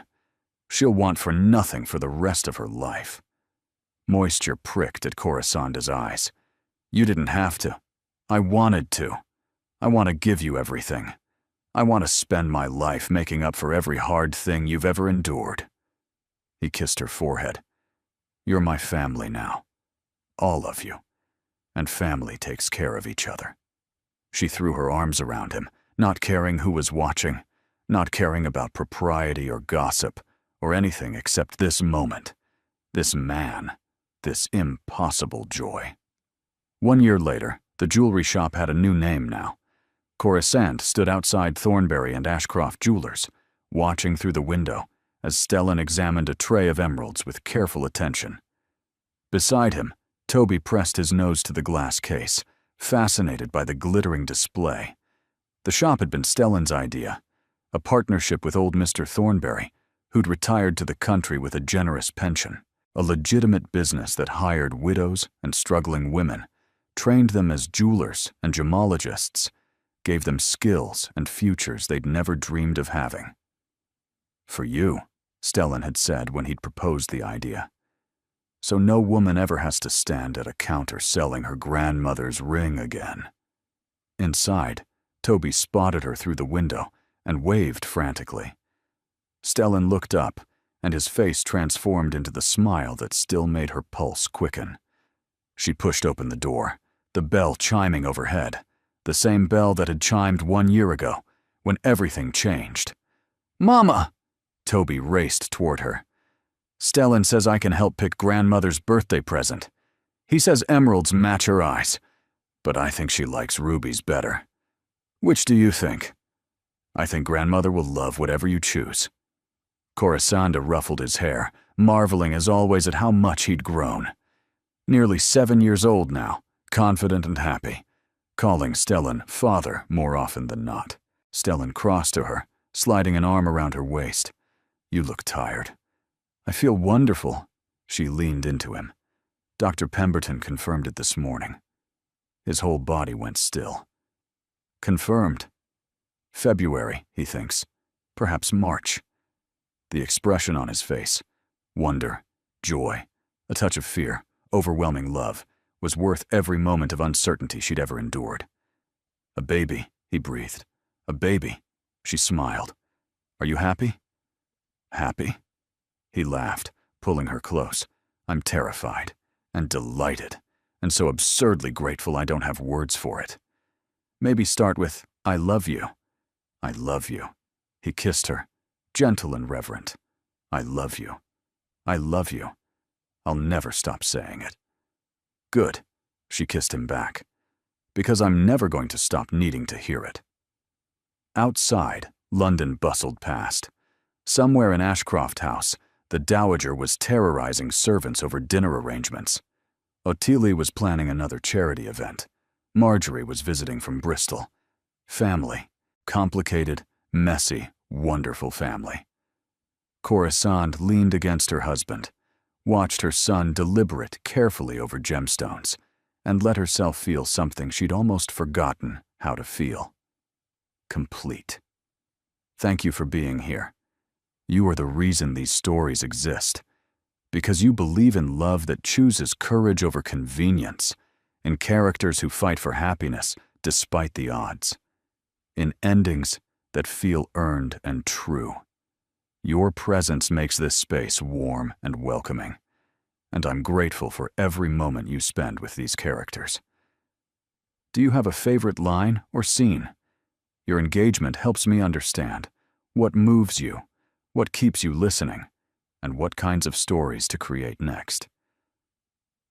She'll want for nothing for the rest of her life." Moisture pricked at Corisanda's eyes. "You didn't have to. I wanted to. I want to give you everything. I want to spend my life making up for every hard thing you've ever endured." He kissed her forehead. "You're my family now. All of you. And family takes care of each other." She threw her arms around him, not caring who was watching, not caring about propriety or gossip or anything except this moment, this man, this impossible joy. 1 year later, the jewelry shop had a new name now. Coruscant stood outside Thornbury and Ashcroft Jewelers, watching through the window as Stellan examined a tray of emeralds with careful attention. Beside him, Toby pressed his nose to the glass case, fascinated by the glittering display. The shop had been Stellan's idea, a partnership with old Mr. Thornbury, who'd retired to the country with a generous pension, a legitimate business that hired widows and struggling women, trained them as jewelers and gemologists, gave them skills and futures they'd never dreamed of having. "For you," Stellan had said when he'd proposed the idea. "So no woman ever has to stand at a counter selling her grandmother's ring again." Inside, Toby spotted her through the window and waved frantically. Stellan looked up, and his face transformed into the smile that still made her pulse quicken. She pushed open the door, the bell chiming overhead, the same bell that had chimed 1 year ago, when everything changed. "Mama!" Toby raced toward her. "Stellan says I can help pick grandmother's birthday present. He says emeralds match her eyes, but I think she likes rubies better. Which do you think?" "I think grandmother will love whatever you choose." Coruscant ruffled his hair, marveling as always at how much he'd grown. Nearly 7 years old now, confident and happy, calling Stellan father more often than not. Stellan crossed to her, sliding an arm around her waist. "You look tired." "I feel wonderful." She leaned into him. Dr. Pemberton confirmed it this morning. His whole body went still. "Confirmed. February, he thinks. Perhaps March." The expression on his face, wonder, joy, a touch of fear, overwhelming love, was worth every moment of uncertainty she'd ever endured. "A baby," he breathed. "A baby." She smiled. "Are you happy?" "Happy?" He laughed, pulling her close. "I'm terrified, and delighted, and so absurdly grateful I don't have words for it. Maybe start with, 'I love you.' I love you." He kissed her, gentle and reverent. "I love you. I love you. I'll never stop saying it." "Good," she kissed him back, "because I'm never going to stop needing to hear it." Outside, London bustled past. Somewhere in Ashcroft House, the Dowager was terrorizing servants over dinner arrangements. Ottilie was planning another charity event. Marjorie was visiting from Bristol. Family. Complicated, messy, wonderful family. Coruscant leaned against her husband, watched her son deliberate carefully over gemstones, and let herself feel something she'd almost forgotten how to feel. Complete. "Thank you for being here. You are the reason these stories exist, because you believe in love that chooses courage over convenience, in characters who fight for happiness despite the odds, in endings that feel earned and true. Your presence makes this space warm and welcoming, and I'm grateful for every moment you spend with these characters. Do you have a favorite line or scene? Your engagement helps me understand what moves you, what keeps you listening, and what kinds of stories to create next.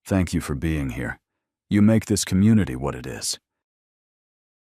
Thank you for being here. You make this community what it is.